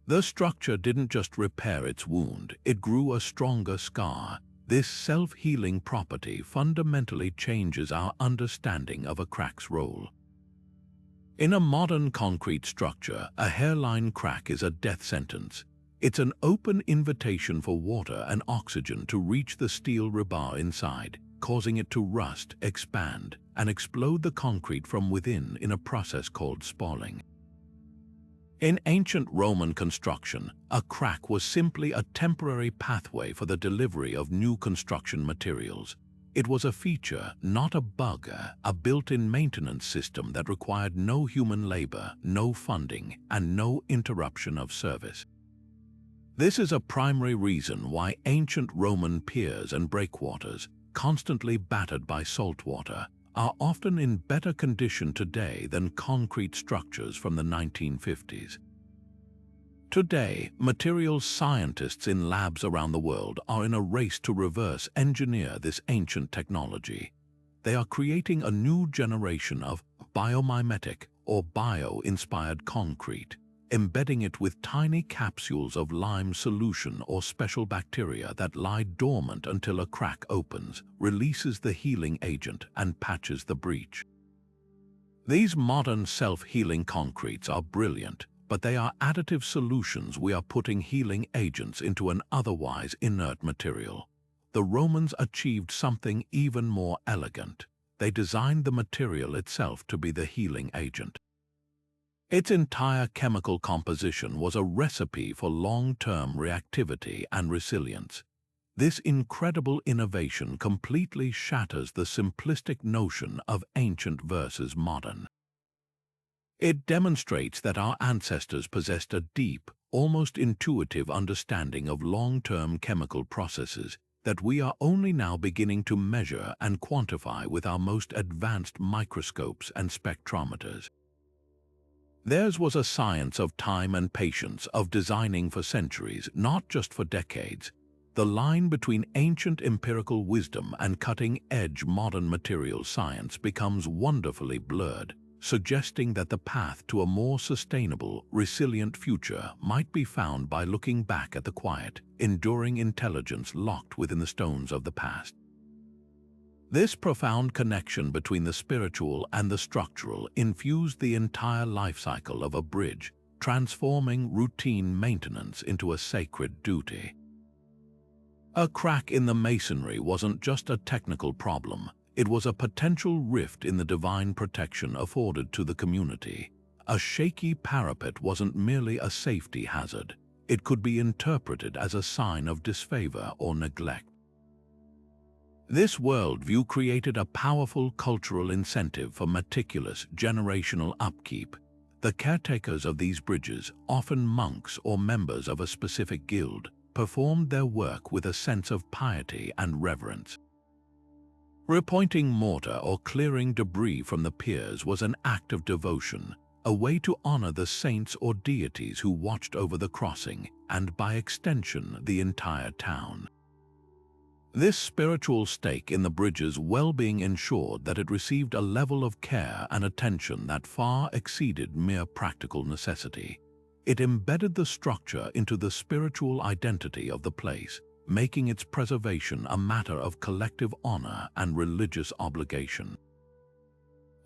The structure didn't just repair its wound, it grew a stronger scar. This self-healing property fundamentally changes our understanding of a crack's role. In a modern concrete structure, a hairline crack is a death sentence. It's an open invitation for water and oxygen to reach the steel rebar inside, causing it to rust, expand, and explode the concrete from within in a process called spalling. In ancient Roman construction, a crack was simply a temporary pathway for the delivery of new construction materials. It was a feature, not a bug, a built-in maintenance system that required no human labor, no funding, and no interruption of service. This is a primary reason why ancient Roman piers and breakwaters, constantly battered by salt water, are often in better condition today than concrete structures from the 1950s. Today, materials scientists in labs around the world are in a race to reverse engineer this ancient technology. They are creating a new generation of biomimetic or bio-inspired concrete, embedding it with tiny capsules of lime solution or special bacteria that lie dormant until a crack opens, releases the healing agent, and patches the breach. These modern self-healing concretes are brilliant, but they are additive solutions. We are putting healing agents into an otherwise inert material. The Romans achieved something even more elegant. They designed the material itself to be the healing agent. Its entire chemical composition was a recipe for long-term reactivity and resilience. This incredible innovation completely shatters the simplistic notion of ancient versus modern. It demonstrates that our ancestors possessed a deep, almost intuitive understanding of long-term chemical processes that we are only now beginning to measure and quantify with our most advanced microscopes and spectrometers. Theirs was a science of time and patience, of designing for centuries, not just for decades. The line between ancient empirical wisdom and cutting-edge modern material science becomes wonderfully blurred. suggesting that the path to a more sustainable, resilient future might be found by looking back at the quiet, enduring intelligence locked within the stones of the past. This profound connection between the spiritual and the structural infused the entire life cycle of a bridge, transforming routine maintenance into a sacred duty. A crack in the masonry wasn't just a technical problem, it was a potential rift in the divine protection afforded to the community. A shaky parapet wasn't merely a safety hazard, it could be interpreted as a sign of disfavor or neglect. This worldview created a powerful cultural incentive for meticulous generational upkeep. The caretakers of these bridges, often monks or members of a specific guild, performed their work with a sense of piety and reverence. Repointing mortar or clearing debris from the piers was an act of devotion, a way to honor the saints or deities who watched over the crossing and, by extension, the entire town. This spiritual stake in the bridge's well-being ensured that it received a level of care and attention that far exceeded mere practical necessity. It embedded the structure into the spiritual identity of the place, making its preservation a matter of collective honor and religious obligation.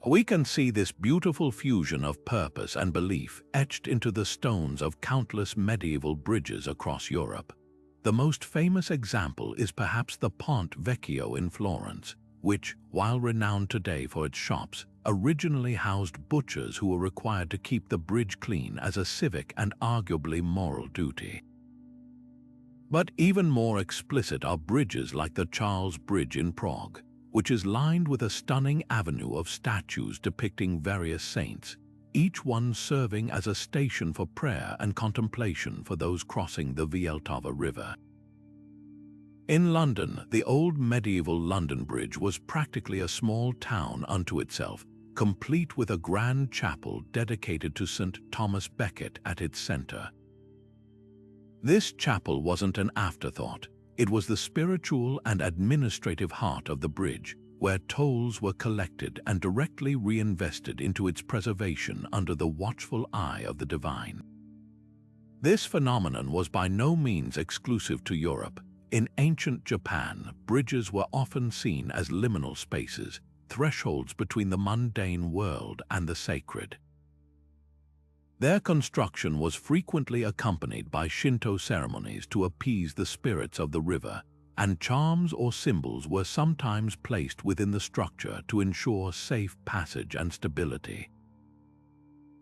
We can see this beautiful fusion of purpose and belief etched into the stones of countless medieval bridges across Europe. The most famous example is perhaps the Ponte Vecchio in Florence, which, while renowned today for its shops, originally housed butchers who were required to keep the bridge clean as a civic and arguably moral duty. But even more explicit are bridges like the Charles Bridge in Prague, which is lined with a stunning avenue of statues depicting various saints, each one serving as a station for prayer and contemplation for those crossing the Vltava River. In London, the old medieval London Bridge was practically a small town unto itself, complete with a grand chapel dedicated to St. Thomas Becket at its center. This chapel wasn't an afterthought, it was the spiritual and administrative heart of the bridge, where tolls were collected and directly reinvested into its preservation under the watchful eye of the divine. This phenomenon was by no means exclusive to Europe. In ancient Japan, bridges were often seen as liminal spaces, thresholds between the mundane world and the sacred. Their construction was frequently accompanied by Shinto ceremonies to appease the spirits of the river, and charms or symbols were sometimes placed within the structure to ensure safe passage and stability.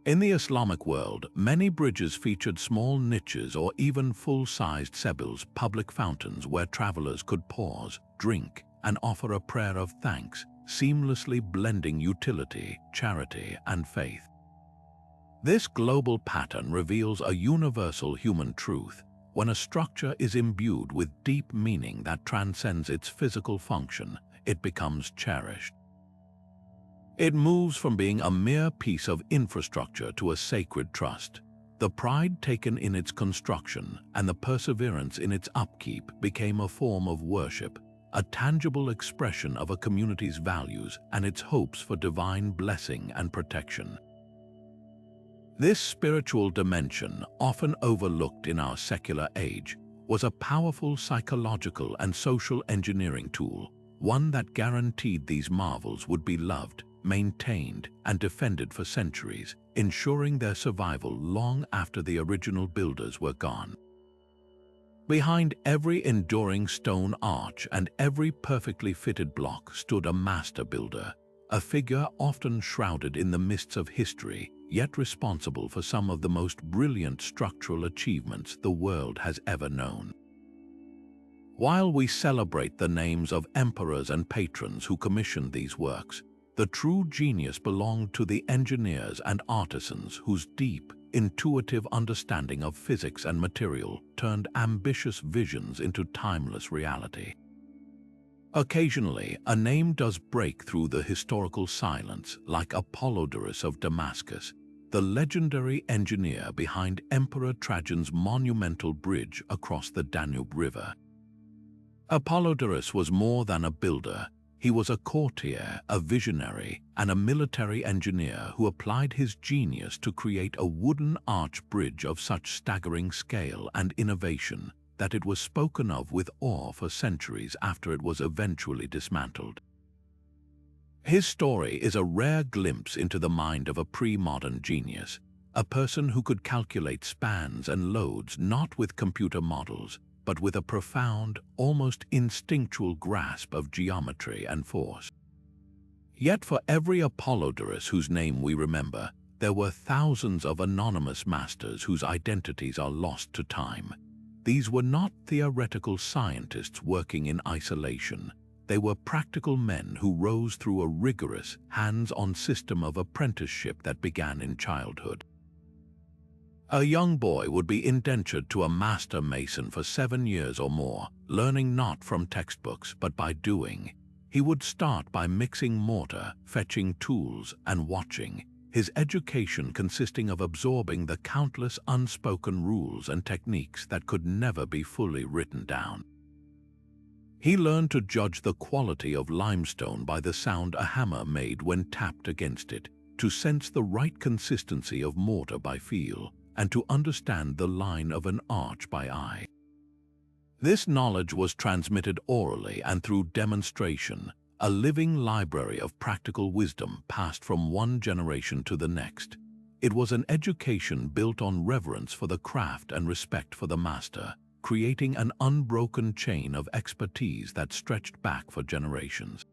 In the Islamic world, many bridges featured small niches or even full-sized sebils, public fountains where travelers could pause, drink, and offer a prayer of thanks, seamlessly blending utility, charity, and faith. This global pattern reveals a universal human truth. When a structure is imbued with deep meaning that transcends its physical function, it becomes cherished. It moves from being a mere piece of infrastructure to a sacred trust. The pride taken in its construction and the perseverance in its upkeep became a form of worship, a tangible expression of a community's values and its hopes for divine blessing and protection. This spiritual dimension, often overlooked in our secular age, was a powerful psychological and social engineering tool, one that guaranteed these marvels would be loved, maintained, and defended for centuries, ensuring their survival long after the original builders were gone. Behind every enduring stone arch and every perfectly fitted block stood a master builder, a figure often shrouded in the mists of history, yet responsible for some of the most brilliant structural achievements the world has ever known. While we celebrate the names of emperors and patrons who commissioned these works, the true genius belonged to the engineers and artisans whose deep, intuitive understanding of physics and material turned ambitious visions into timeless reality. Occasionally, a name does break through the historical silence, like Apollodorus of Damascus, the legendary engineer behind Emperor Trajan's monumental bridge across the Danube River. Apollodorus was more than a builder. He was a courtier, a visionary, and a military engineer who applied his genius to create a wooden arch bridge of such staggering scale and innovation that it was spoken of with awe for centuries after it was eventually dismantled. His story is a rare glimpse into the mind of a pre-modern genius, a person who could calculate spans and loads not with computer models, but with a profound, almost instinctual grasp of geometry and force. Yet for every Apollodorus whose name we remember, there were thousands of anonymous masters whose identities are lost to time. These were not theoretical scientists working in isolation. They were practical men who rose through a rigorous, hands-on system of apprenticeship that began in childhood. A young boy would be indentured to a master mason for 7 years or more, learning not from textbooks but by doing. He would start by mixing mortar, fetching tools, and watching, his education consisting of absorbing the countless unspoken rules and techniques that could never be fully written down. He learned to judge the quality of limestone by the sound a hammer made when tapped against it, to sense the right consistency of mortar by feel, and to understand the line of an arch by eye. This knowledge was transmitted orally and through demonstration, a living library of practical wisdom passed from one generation to the next. It was an education built on reverence for the craft and respect for the master, creating an unbroken chain of expertise that stretched back for generations.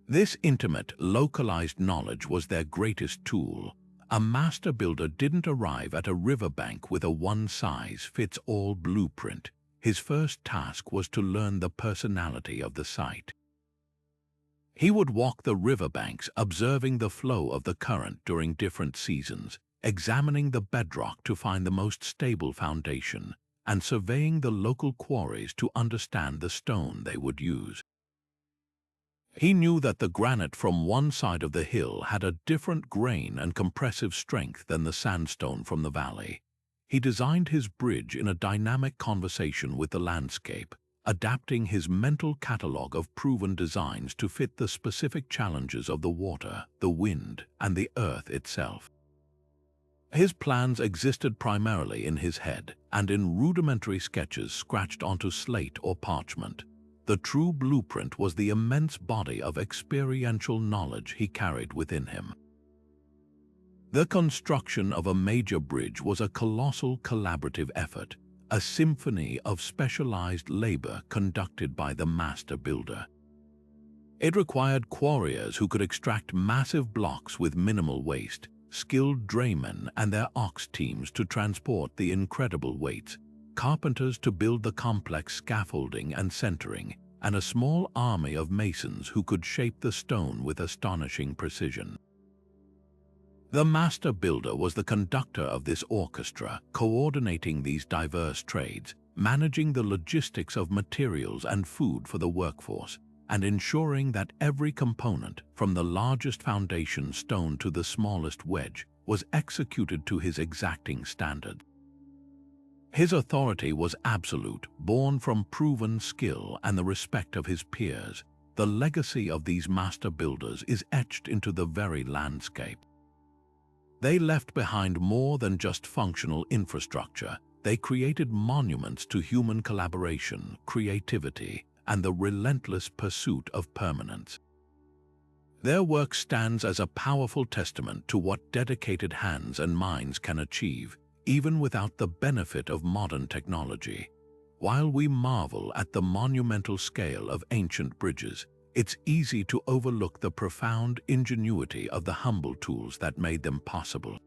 This intimate, localized knowledge was their greatest tool. A master builder didn't arrive at a riverbank with a one-size-fits-all blueprint. His first task was to learn the personality of the site. He would walk the riverbanks, observing the flow of the current during different seasons, examining the bedrock to find the most stable foundation, and surveying the local quarries to understand the stone they would use. He knew that the granite from one side of the hill had a different grain and compressive strength than the sandstone from the valley. He designed his bridge in a dynamic conversation with the landscape, adapting his mental catalogue of proven designs to fit the specific challenges of the water, the wind, and the earth itself. His plans existed primarily in his head and in rudimentary sketches scratched onto slate or parchment. The true blueprint was the immense body of experiential knowledge he carried within him. The construction of a major bridge was a colossal collaborative effort, a symphony of specialized labor conducted by the master builder. It required quarriers who could extract massive blocks with minimal waste, skilled draymen and their ox teams to transport the incredible weights, carpenters to build the complex scaffolding and centering, and a small army of masons who could shape the stone with astonishing precision. The master builder was the conductor of this orchestra, coordinating these diverse trades, managing the logistics of materials and food for the workforce, and ensuring that every component, from the largest foundation stone to the smallest wedge, was executed to his exacting standard. His authority was absolute, born from proven skill and the respect of his peers. The legacy of these master builders is etched into the very landscape. They left behind more than just functional infrastructure. They created monuments to human collaboration, creativity, and the relentless pursuit of permanence. Their work stands as a powerful testament to what dedicated hands and minds can achieve, even without the benefit of modern technology. While we marvel at the monumental scale of ancient bridges, it's easy to overlook the profound ingenuity of the humble tools that made them possible.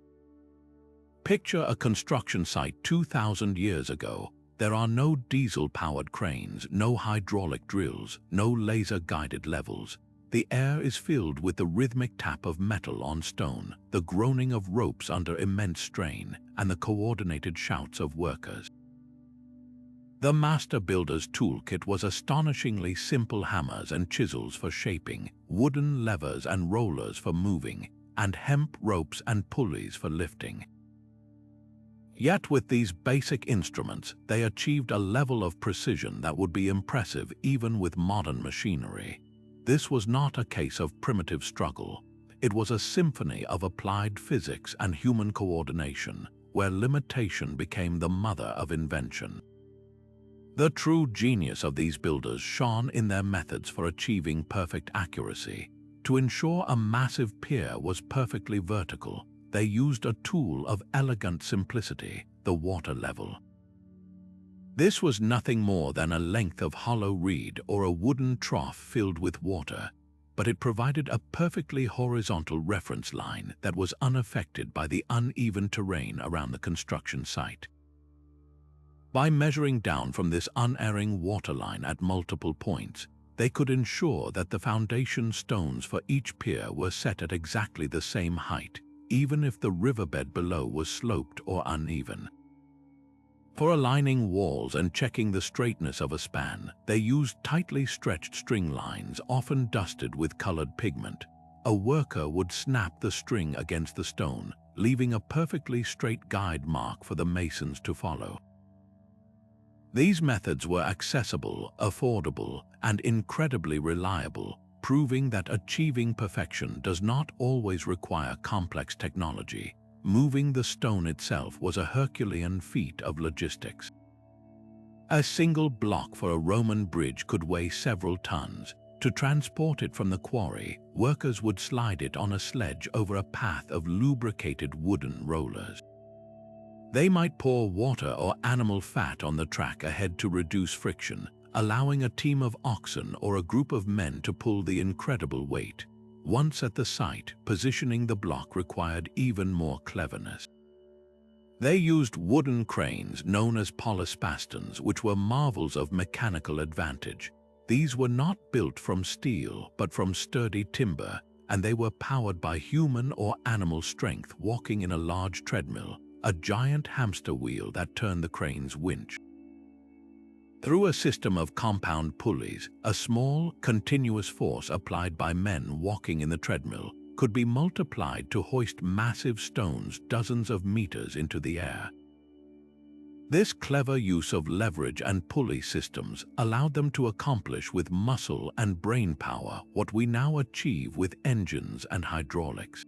Picture a construction site 2,000 years ago. There are no diesel-powered cranes, no hydraulic drills, no laser-guided levels. The air is filled with the rhythmic tap of metal on stone, the groaning of ropes under immense strain, and the coordinated shouts of workers. The master builder's toolkit was astonishingly simple: hammers and chisels for shaping, wooden levers and rollers for moving, and hemp ropes and pulleys for lifting. Yet with these basic instruments, they achieved a level of precision that would be impressive even with modern machinery. This was not a case of primitive struggle. It was a symphony of applied physics and human coordination, where limitation became the mother of invention. The true genius of these builders shone in their methods for achieving perfect accuracy. To ensure a massive pier was perfectly vertical, they used a tool of elegant simplicity, the water level. This was nothing more than a length of hollow reed or a wooden trough filled with water, but it provided a perfectly horizontal reference line that was unaffected by the uneven terrain around the construction site. By measuring down from this unerring waterline at multiple points, they could ensure that the foundation stones for each pier were set at exactly the same height, even if the riverbed below was sloped or uneven. For aligning walls and checking the straightness of a span, they used tightly stretched string lines, often dusted with colored pigment. A worker would snap the string against the stone, leaving a perfectly straight guide mark for the masons to follow. These methods were accessible, affordable, and incredibly reliable, proving that achieving perfection does not always require complex technology. Moving the stone itself was a Herculean feat of logistics. A single block for a Roman bridge could weigh several tons. To transport it from the quarry, workers would slide it on a sledge over a path of lubricated wooden rollers. They might pour water or animal fat on the track ahead to reduce friction, allowing a team of oxen or a group of men to pull the incredible weight. Once at the site, positioning the block required even more cleverness. They used wooden cranes known as polyspastons, which were marvels of mechanical advantage. These were not built from steel, but from sturdy timber, and they were powered by human or animal strength, walking in a large treadmill, a giant hamster wheel that turned the crane's winch. Through a system of compound pulleys, a small, continuous force applied by men walking in the treadmill could be multiplied to hoist massive stones dozens of meters into the air. This clever use of leverage and pulley systems allowed them to accomplish with muscle and brain power what we now achieve with engines and hydraulics.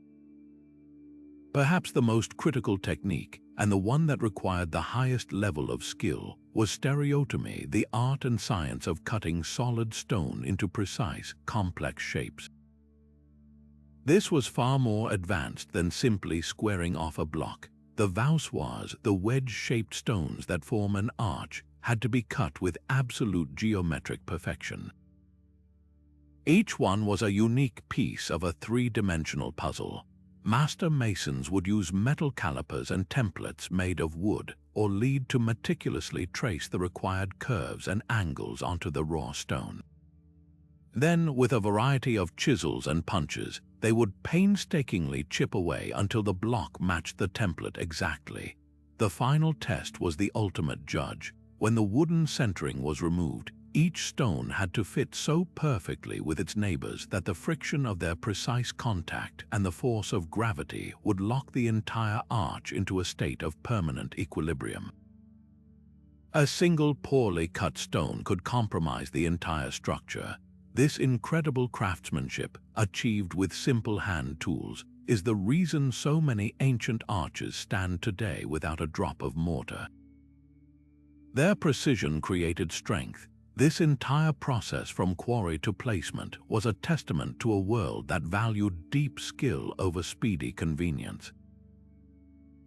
Perhaps the most critical technique, and the one that required the highest level of skill, was stereotomy, the art and science of cutting solid stone into precise, complex shapes. This was far more advanced than simply squaring off a block. The voussoirs, the wedge-shaped stones that form an arch, had to be cut with absolute geometric perfection. Each one was a unique piece of a three-dimensional puzzle. Master masons would use metal calipers and templates made of wood or lead to meticulously trace the required curves and angles onto the raw stone. Then, with a variety of chisels and punches, they would painstakingly chip away until the block matched the template exactly. The final test was the ultimate judge. When the wooden centering was removed, each stone had to fit so perfectly with its neighbors that the friction of their precise contact and the force of gravity would lock the entire arch into a state of permanent equilibrium. A single poorly cut stone could compromise the entire structure. This incredible craftsmanship, achieved with simple hand tools, is the reason so many ancient arches stand today without a drop of mortar. Their precision created strength. This entire process from quarry to placement was a testament to a world that valued deep skill over speedy convenience.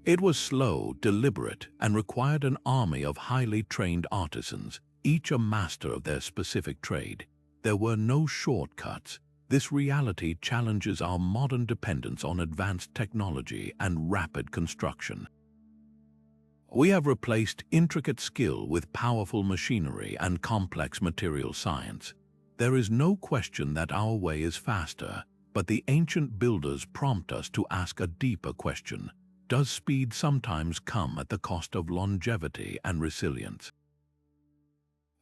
It was slow, deliberate, and required an army of highly trained artisans, each a master of their specific trade. There were no shortcuts. This reality challenges our modern dependence on advanced technology and rapid construction. We have replaced intricate skill with powerful machinery and complex material science. There is no question that our way is faster, but the ancient builders prompt us to ask a deeper question. Does speed sometimes come at the cost of longevity and resilience?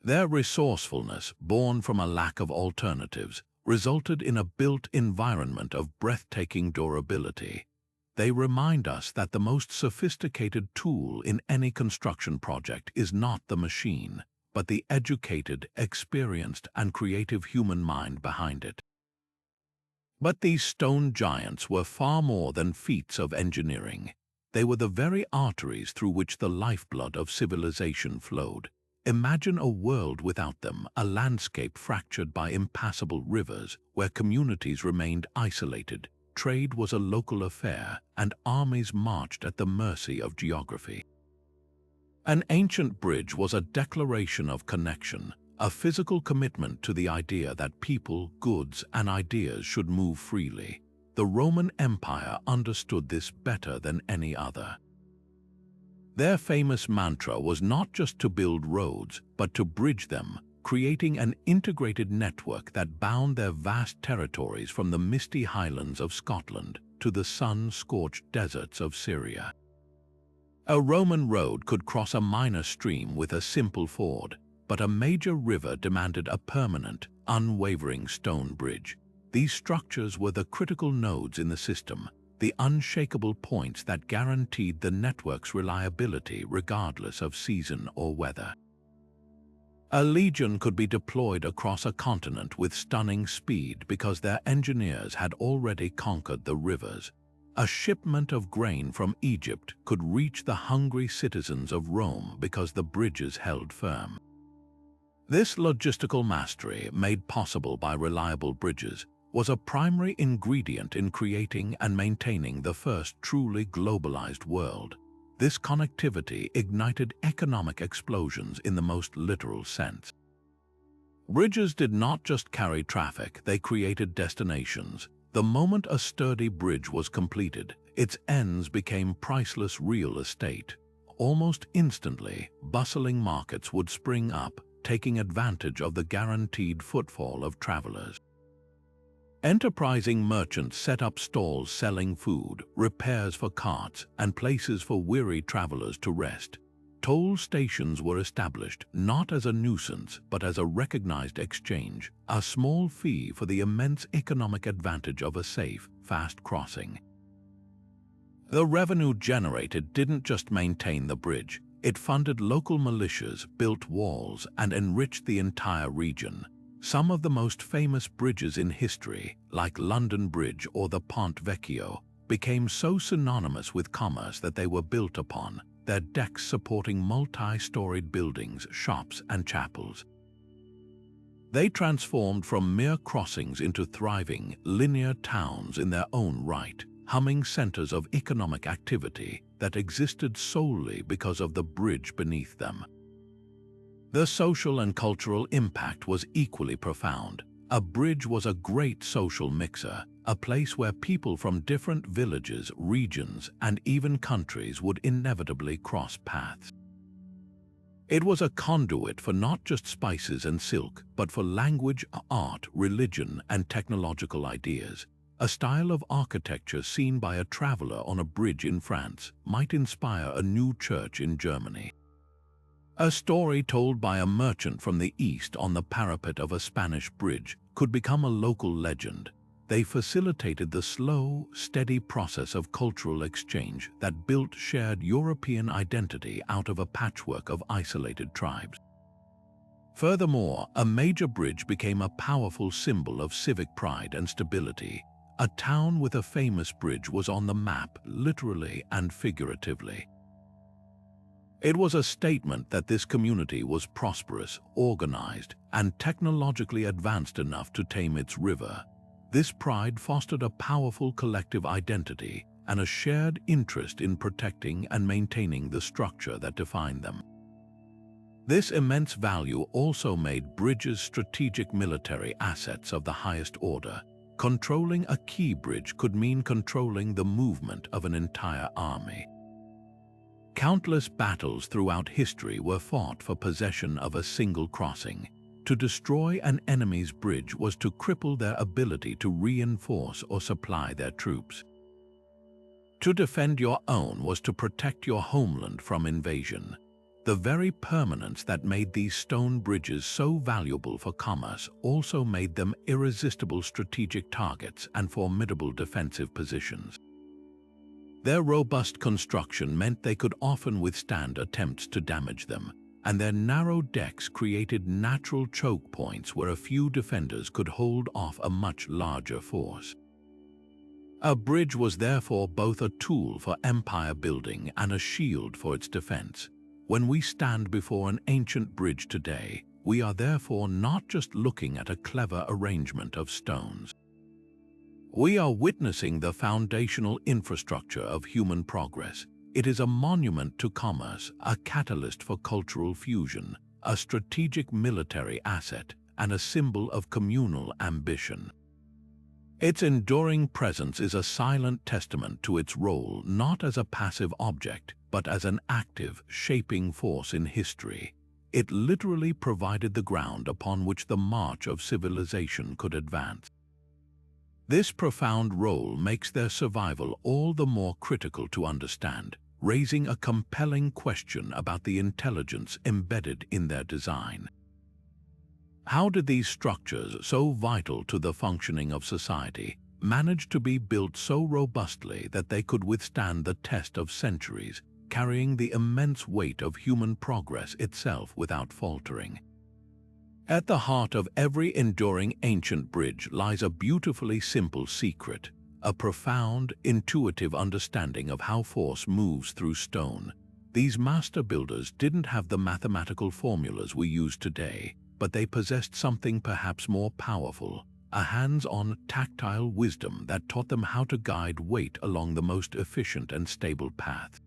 Their resourcefulness, born from a lack of alternatives, resulted in a built environment of breathtaking durability. They remind us that the most sophisticated tool in any construction project is not the machine, but the educated, experienced, and creative human mind behind it. But these stone giants were far more than feats of engineering. They were the very arteries through which the lifeblood of civilization flowed. Imagine a world without them, a landscape fractured by impassable rivers, where communities remained isolated, trade was a local affair, and armies marched at the mercy of geography. An ancient bridge was a declaration of connection, a physical commitment to the idea that people, goods, and ideas should move freely. The Roman Empire understood this better than any other. Their famous mantra was not just to build roads, but to bridge them, creating an integrated network that bound their vast territories from the misty highlands of Scotland to the sun-scorched deserts of Syria. A Roman road could cross a minor stream with a simple ford, but a major river demanded a permanent, unwavering stone bridge. These structures were the critical nodes in the system, the unshakable points that guaranteed the network's reliability regardless of season or weather. A legion could be deployed across a continent with stunning speed because their engineers had already conquered the rivers. A shipment of grain from Egypt could reach the hungry citizens of Rome because the bridges held firm. This logistical mastery, made possible by reliable bridges, was a primary ingredient in creating and maintaining the first truly globalized world. This connectivity ignited economic explosions in the most literal sense. Bridges did not just carry traffic, they created destinations. The moment a sturdy bridge was completed, its ends became priceless real estate. Almost instantly, bustling markets would spring up, taking advantage of the guaranteed footfall of travelers. Enterprising merchants set up stalls selling food, repairs for carts, and places for weary travelers to rest. Toll stations were established not as a nuisance but as a recognized exchange, a small fee for the immense economic advantage of a safe, fast crossing. The revenue generated didn't just maintain the bridge, it funded local militias, built walls, and enriched the entire region. Some of the most famous bridges in history, like London Bridge or the Pont Vecchio, became so synonymous with commerce that they were built upon, their decks supporting multi-storied buildings, shops, and chapels. They transformed from mere crossings into thriving, linear towns in their own right, humming centers of economic activity that existed solely because of the bridge beneath them. The social and cultural impact was equally profound. A bridge was a great social mixer, a place where people from different villages, regions, and even countries would inevitably cross paths. It was a conduit for not just spices and silk, but for language, art, religion, and technological ideas. A style of architecture seen by a traveler on a bridge in France might inspire a new church in Germany. A story told by a merchant from the East on the parapet of a Spanish bridge could become a local legend. They facilitated the slow, steady process of cultural exchange that built shared European identity out of a patchwork of isolated tribes. Furthermore, a major bridge became a powerful symbol of civic pride and stability. A town with a famous bridge was on the map, literally and figuratively. It was a statement that this community was prosperous, organized, and technologically advanced enough to tame its river. This pride fostered a powerful collective identity and a shared interest in protecting and maintaining the structure that defined them. This immense value also made bridges strategic military assets of the highest order. Controlling a key bridge could mean controlling the movement of an entire army. Countless battles throughout history were fought for possession of a single crossing. To destroy an enemy's bridge was to cripple their ability to reinforce or supply their troops. To defend your own was to protect your homeland from invasion. The very permanence that made these stone bridges so valuable for commerce also made them irresistible strategic targets and formidable defensive positions. Their robust construction meant they could often withstand attempts to damage them, and their narrow decks created natural choke points where a few defenders could hold off a much larger force. A bridge was therefore both a tool for empire building and a shield for its defense. When we stand before an ancient bridge today, we are therefore not just looking at a clever arrangement of stones. We are witnessing the foundational infrastructure of human progress. It is a monument to commerce, a catalyst for cultural fusion, a strategic military asset, and a symbol of communal ambition. Its enduring presence is a silent testament to its role not as a passive object, but as an active, shaping force in history. It literally provided the ground upon which the march of civilization could advance. This profound role makes their survival all the more critical to understand, raising a compelling question about the intelligence embedded in their design. How did these structures, so vital to the functioning of society, manage to be built so robustly that they could withstand the test of centuries, carrying the immense weight of human progress itself without faltering? At the heart of every enduring ancient bridge lies a beautifully simple secret, a profound, intuitive understanding of how force moves through stone. These master builders didn't have the mathematical formulas we use today, but they possessed something perhaps more powerful, a hands-on, tactile wisdom that taught them how to guide weight along the most efficient and stable path.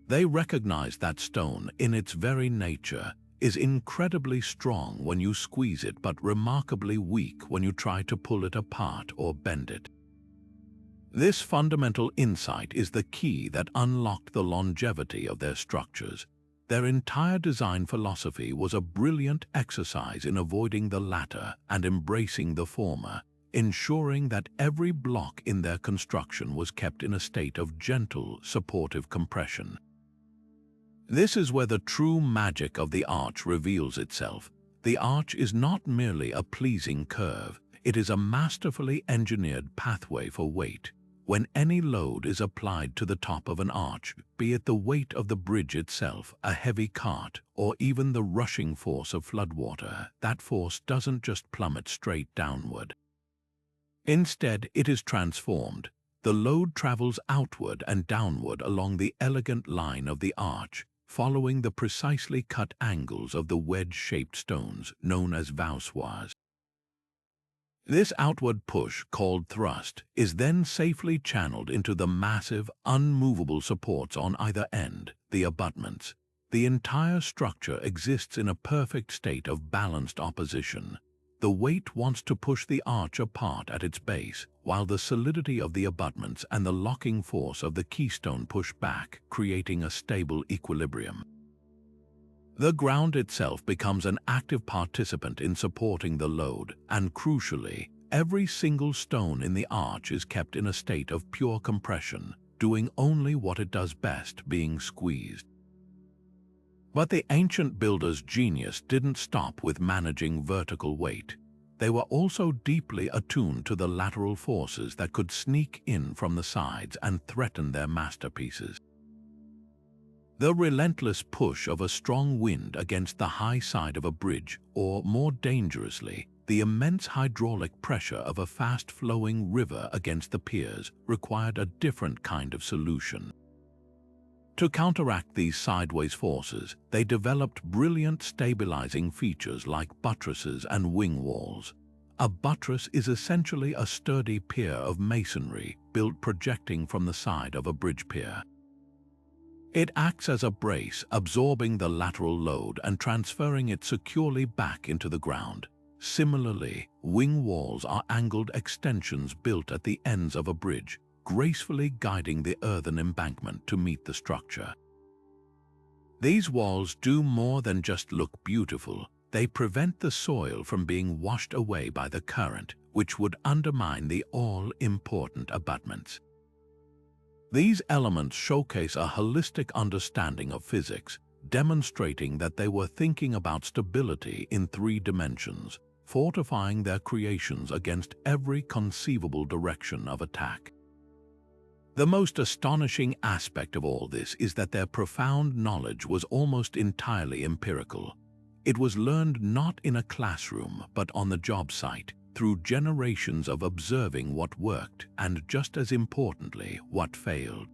They recognized that stone, in its very nature, is incredibly strong when you squeeze it, but remarkably weak when you try to pull it apart or bend it. This fundamental insight is the key that unlocked the longevity of their structures. Their entire design philosophy was a brilliant exercise in avoiding the latter and embracing the former, ensuring that every block in their construction was kept in a state of gentle, supportive compression. This is where the true magic of the arch reveals itself. The arch is not merely a pleasing curve, it is a masterfully engineered pathway for weight. When any load is applied to the top of an arch, be it the weight of the bridge itself, a heavy cart, or even the rushing force of floodwater, that force doesn't just plummet straight downward. Instead, it is transformed. The load travels outward and downward along the elegant line of the arch, following the precisely cut angles of the wedge-shaped stones known as voussoirs. This outward push, called thrust, is then safely channeled into the massive, unmovable supports on either end, the abutments. The entire structure exists in a perfect state of balanced opposition. The weight wants to push the arch apart at its base, while the solidity of the abutments and the locking force of the keystone push back, creating a stable equilibrium. The ground itself becomes an active participant in supporting the load, and crucially, every single stone in the arch is kept in a state of pure compression, doing only what it does best, being squeezed. But the ancient builders' genius didn't stop with managing vertical weight. They were also deeply attuned to the lateral forces that could sneak in from the sides and threaten their masterpieces. The relentless push of a strong wind against the high side of a bridge, or more dangerously, the immense hydraulic pressure of a fast-flowing river against the piers, required a different kind of solution. To counteract these sideways forces, they developed brilliant stabilizing features like buttresses and wing walls. A buttress is essentially a sturdy pier of masonry built projecting from the side of a bridge pier. It acts as a brace, absorbing the lateral load and transferring it securely back into the ground. Similarly, wing walls are angled extensions built at the ends of a bridge, gracefully guiding the earthen embankment to meet the structure. These walls do more than just look beautiful. They prevent the soil from being washed away by the current, which would undermine the all-important abutments. These elements showcase a holistic understanding of physics, demonstrating that they were thinking about stability in 3 dimensions, fortifying their creations against every conceivable direction of attack. The most astonishing aspect of all this is that their profound knowledge was almost entirely empirical. It was learned not in a classroom, but on the job site, through generations of observing what worked and, just as importantly, what failed.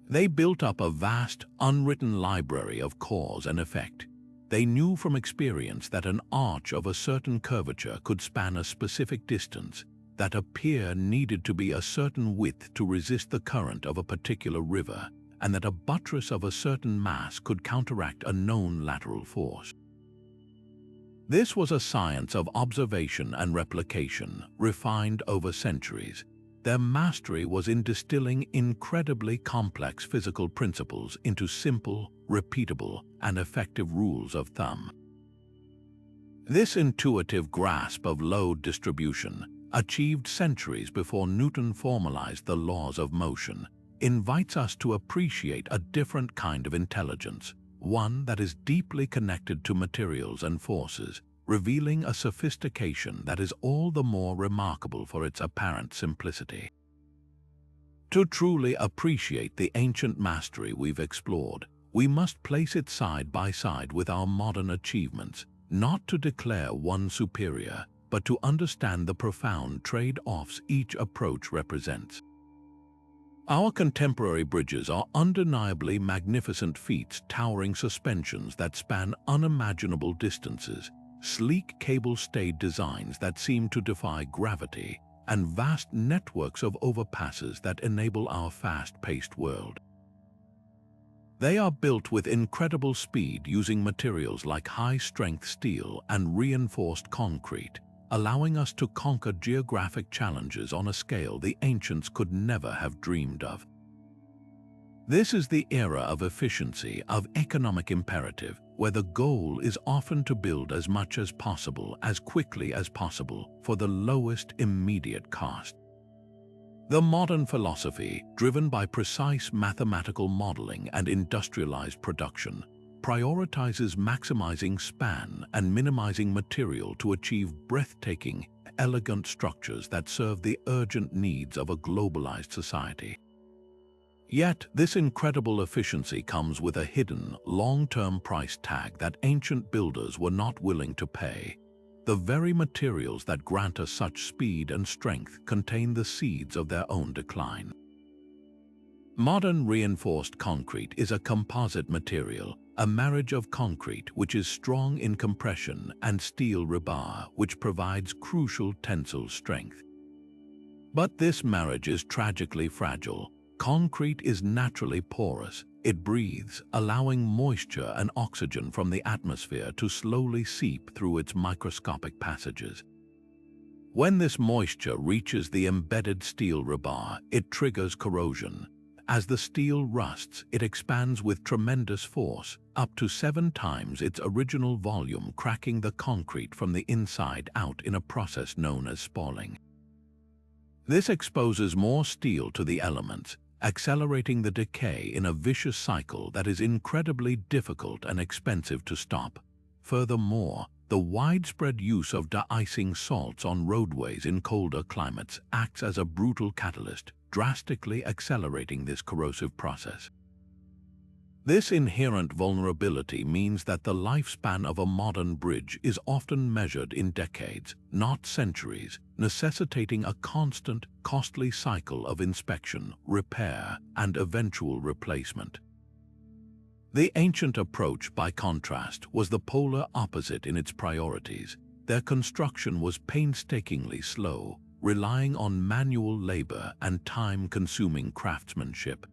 They built up a vast, unwritten library of cause and effect. They knew from experience that an arch of a certain curvature could span a specific distance, that a pier needed to be a certain width to resist the current of a particular river, and that a buttress of a certain mass could counteract a known lateral force. This was a science of observation and replication, refined over centuries. Their mastery was in distilling incredibly complex physical principles into simple, repeatable, and effective rules of thumb. This intuitive grasp of load distribution, achieved centuries before Newton formalized the laws of motion, invites us to appreciate a different kind of intelligence, one that is deeply connected to materials and forces, revealing a sophistication that is all the more remarkable for its apparent simplicity. To truly appreciate the ancient mastery we've explored, we must place it side by side with our modern achievements, not to declare one superior, but to understand the profound trade-offs each approach represents. Our contemporary bridges are undeniably magnificent feats, towering suspensions that span unimaginable distances, sleek cable-stayed designs that seem to defy gravity, and vast networks of overpasses that enable our fast-paced world. They are built with incredible speed using materials like high-strength steel and reinforced concrete, allowing us to conquer geographic challenges on a scale the ancients could never have dreamed of. This is the era of efficiency, of economic imperative, where the goal is often to build as much as possible, as quickly as possible, for the lowest immediate cost. The modern philosophy, driven by precise mathematical modeling and industrialized production, prioritizes maximizing span and minimizing material to achieve breathtaking, elegant structures that serve the urgent needs of a globalized society. Yet, this incredible efficiency comes with a hidden, long-term price tag that ancient builders were not willing to pay. The very materials that grant us such speed and strength contain the seeds of their own decline. Modern reinforced concrete is a composite material, a marriage of concrete which is strong in compression and steel rebar which provides crucial tensile strength. But this marriage is tragically fragile. Concrete is naturally porous. It breathes, allowing moisture and oxygen from the atmosphere to slowly seep through its microscopic passages. When this moisture reaches the embedded steel rebar, it triggers corrosion. As the steel rusts, it expands with tremendous force, up to 7 times its original volume, cracking the concrete from the inside out in a process known as spalling. This exposes more steel to the elements, accelerating the decay in a vicious cycle that is incredibly difficult and expensive to stop. Furthermore, the widespread use of de-icing salts on roadways in colder climates acts as a brutal catalyst, drastically accelerating this corrosive process. This inherent vulnerability means that the lifespan of a modern bridge is often measured in decades, not centuries, necessitating a constant, costly cycle of inspection, repair, and eventual replacement. The ancient approach, by contrast, was the polar opposite in its priorities. Their construction was painstakingly slow, relying on manual labor and time-consuming craftsmanship.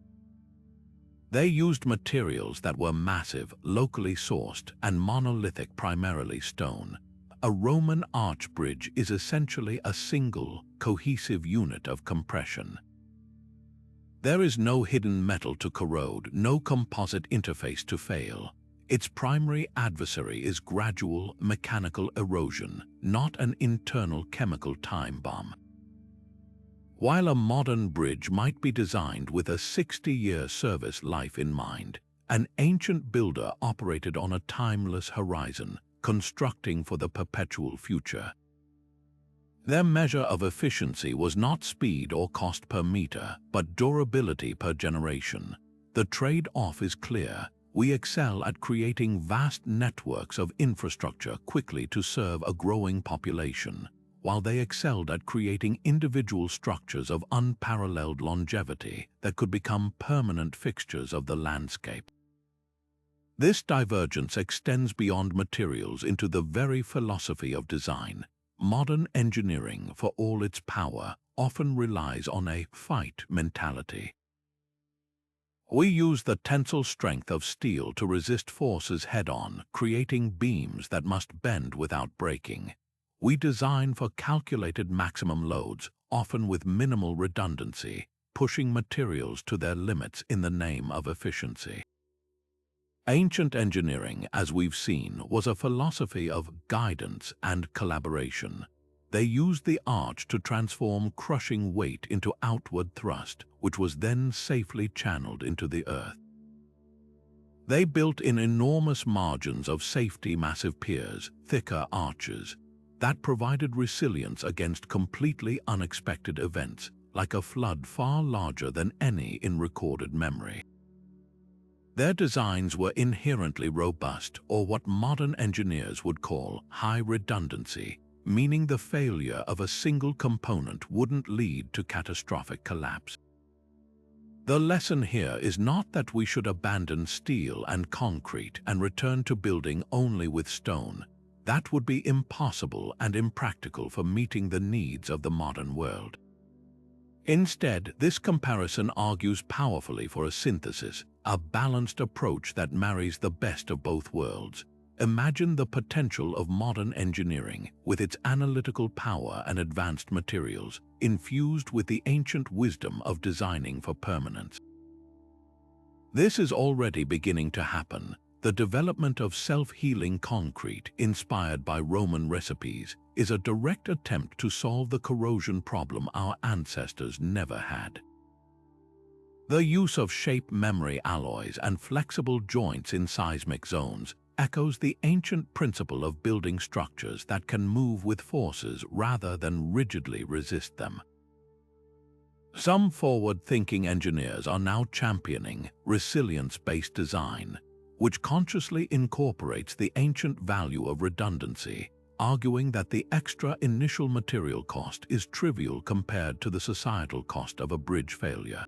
They used materials that were massive, locally sourced, and monolithic, primarily stone. A Roman arch bridge is essentially a single, cohesive unit of compression. There is no hidden metal to corrode, no composite interface to fail. Its primary adversary is gradual, mechanical erosion, not an internal chemical time bomb. While a modern bridge might be designed with a 60-year service life in mind, an ancient builder operated on a timeless horizon, constructing for the perpetual future. Their measure of efficiency was not speed or cost per meter, but durability per generation. The trade-off is clear. We excel at creating vast networks of infrastructure quickly to serve a growing population, while they excelled at creating individual structures of unparalleled longevity that could become permanent fixtures of the landscape. This divergence extends beyond materials into the very philosophy of design. Modern engineering, for all its power, often relies on a fight mentality. We use the tensile strength of steel to resist forces head-on, creating beams that must bend without breaking. We design for calculated maximum loads, often with minimal redundancy, pushing materials to their limits in the name of efficiency. Ancient engineering, as we've seen, was a philosophy of guidance and collaboration. They used the arch to transform crushing weight into outward thrust, which was then safely channeled into the earth. They built in enormous margins of safety massive piers, thicker arches, that provided resilience against completely unexpected events, like a flood far larger than any in recorded memory. Their designs were inherently robust, or what modern engineers would call high redundancy, meaning the failure of a single component wouldn't lead to catastrophic collapse. The lesson here is not that we should abandon steel and concrete and return to building only with stone. That would be impossible and impractical for meeting the needs of the modern world. Instead, this comparison argues powerfully for a synthesis, a balanced approach that marries the best of both worlds. Imagine the potential of modern engineering, with its analytical power and advanced materials, infused with the ancient wisdom of designing for permanence. This is already beginning to happen. The development of self-healing concrete, inspired by Roman recipes, is a direct attempt to solve the corrosion problem our ancestors never had. The use of shape memory alloys and flexible joints in seismic zones echoes the ancient principle of building structures that can move with forces rather than rigidly resist them. Some forward-thinking engineers are now championing resilience-based design, which consciously incorporates the ancient value of redundancy, arguing that the extra initial material cost is trivial compared to the societal cost of a bridge failure.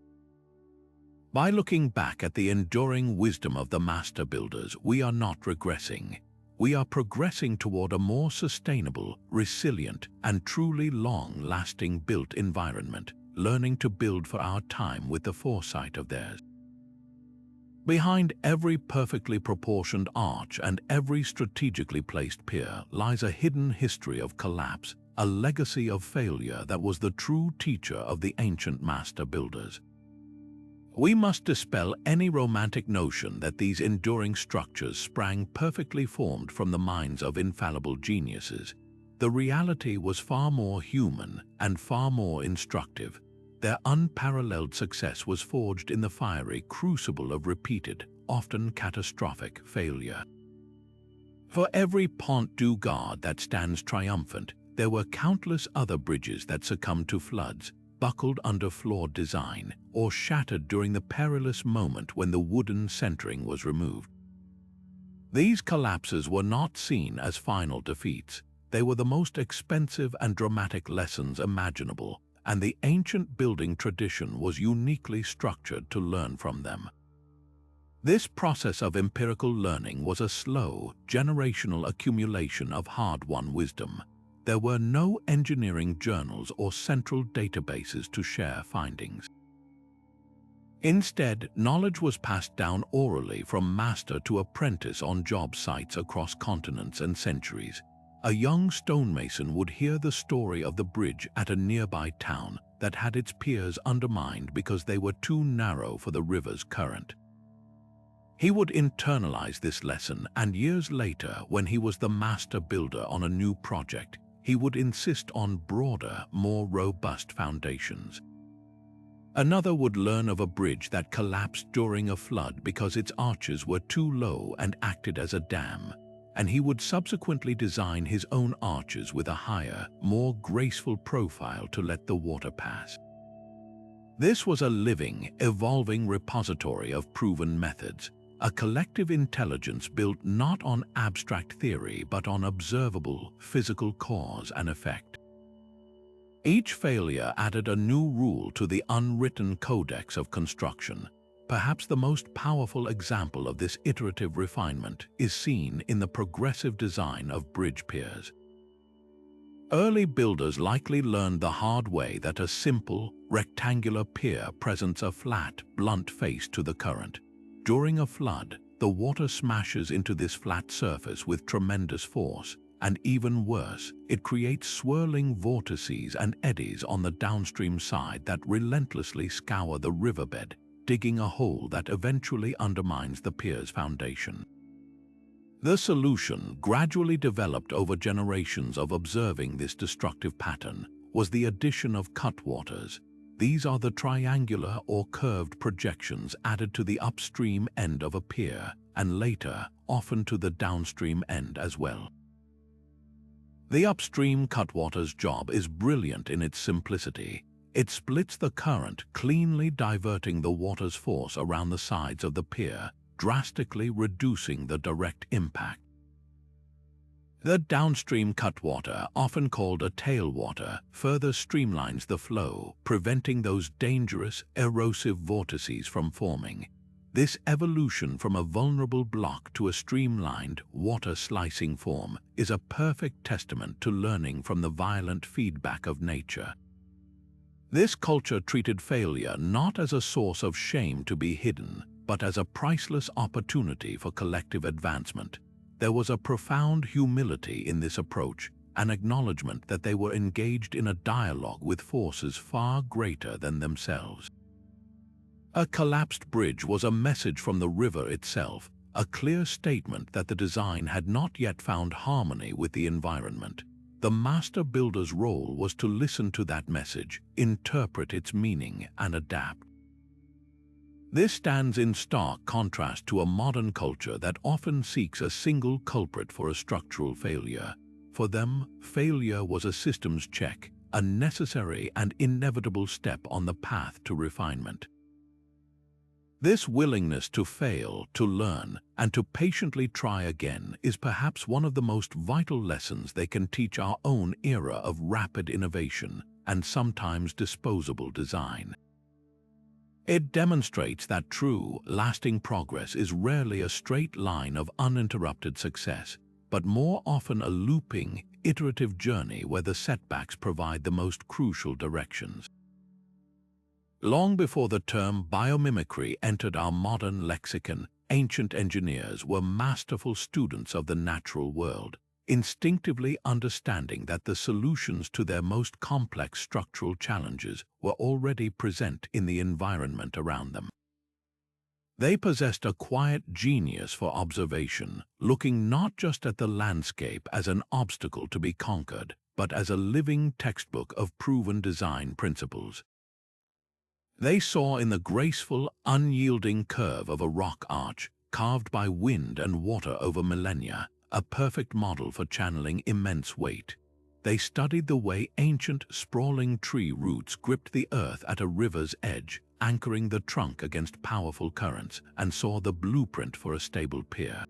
By looking back at the enduring wisdom of the master builders, we are not regressing. We are progressing toward a more sustainable, resilient, and truly long-lasting built environment, learning to build for our time with the foresight of theirs. Behind every perfectly proportioned arch and every strategically placed pier lies a hidden history of collapse, a legacy of failure that was the true teacher of the ancient master builders. We must dispel any romantic notion that these enduring structures sprang perfectly formed from the minds of infallible geniuses. The reality was far more human and far more instructive. Their unparalleled success was forged in the fiery crucible of repeated, often catastrophic, failure. For every Pont du Gard that stands triumphant, there were countless other bridges that succumbed to floods, buckled under flawed design, or shattered during the perilous moment when the wooden centering was removed. These collapses were not seen as final defeats. They were the most expensive and dramatic lessons imaginable, and the ancient building tradition was uniquely structured to learn from them. This process of empirical learning was a slow, generational accumulation of hard-won wisdom. There were no engineering journals or central databases to share findings. Instead, knowledge was passed down orally from master to apprentice on job sites across continents and centuries. A young stonemason would hear the story of the bridge at a nearby town that had its piers undermined because they were too narrow for the river's current. He would internalize this lesson, and years later, when he was the master builder on a new project, he would insist on broader, more robust foundations. Another would learn of a bridge that collapsed during a flood because its arches were too low and acted as a dam, and he would subsequently design his own arches with a higher, more graceful profile to let the water pass. This was a living, evolving repository of proven methods, a collective intelligence built not on abstract theory but on observable, physical cause and effect. Each failure added a new rule to the unwritten codex of construction. Perhaps the most powerful example of this iterative refinement is seen in the progressive design of bridge piers. Early builders likely learned the hard way that a simple, rectangular pier presents a flat, blunt face to the current. During a flood, the water smashes into this flat surface with tremendous force, and even worse, it creates swirling vortices and eddies on the downstream side that relentlessly scour the riverbed, digging a hole that eventually undermines the pier's foundation. The solution, gradually developed over generations of observing this destructive pattern, was the addition of cutwaters. These are the triangular or curved projections added to the upstream end of a pier, and later, often to the downstream end as well. The upstream cutwater's job is brilliant in its simplicity. It splits the current, cleanly diverting the water's force around the sides of the pier, drastically reducing the direct impact. The downstream cutwater, often called a tailwater, further streamlines the flow, preventing those dangerous, erosive vortices from forming. This evolution from a vulnerable block to a streamlined, water-slicing form is a perfect testament to learning from the violent feedback of nature. This culture treated failure not as a source of shame to be hidden, but as a priceless opportunity for collective advancement. There was a profound humility in this approach, an acknowledgement that they were engaged in a dialogue with forces far greater than themselves. A collapsed bridge was a message from the river itself, a clear statement that the design had not yet found harmony with the environment. The master builder's role was to listen to that message, interpret its meaning, and adapt. This stands in stark contrast to a modern culture that often seeks a single culprit for a structural failure. For them, failure was a systems check, a necessary and inevitable step on the path to refinement. This willingness to fail, to learn, and to patiently try again is perhaps one of the most vital lessons they can teach our own era of rapid innovation and sometimes disposable design. It demonstrates that true, lasting progress is rarely a straight line of uninterrupted success, but more often a looping, iterative journey where the setbacks provide the most crucial directions. Long before the term biomimicry entered our modern lexicon, ancient engineers were masterful students of the natural world, instinctively understanding that the solutions to their most complex structural challenges were already present in the environment around them. They possessed a quiet genius for observation, looking not just at the landscape as an obstacle to be conquered, but as a living textbook of proven design principles. They saw in the graceful, unyielding curve of a rock arch, carved by wind and water over millennia, a perfect model for channeling immense weight. They studied the way ancient, sprawling tree roots gripped the earth at a river's edge, anchoring the trunk against powerful currents, and saw the blueprint for a stable pier.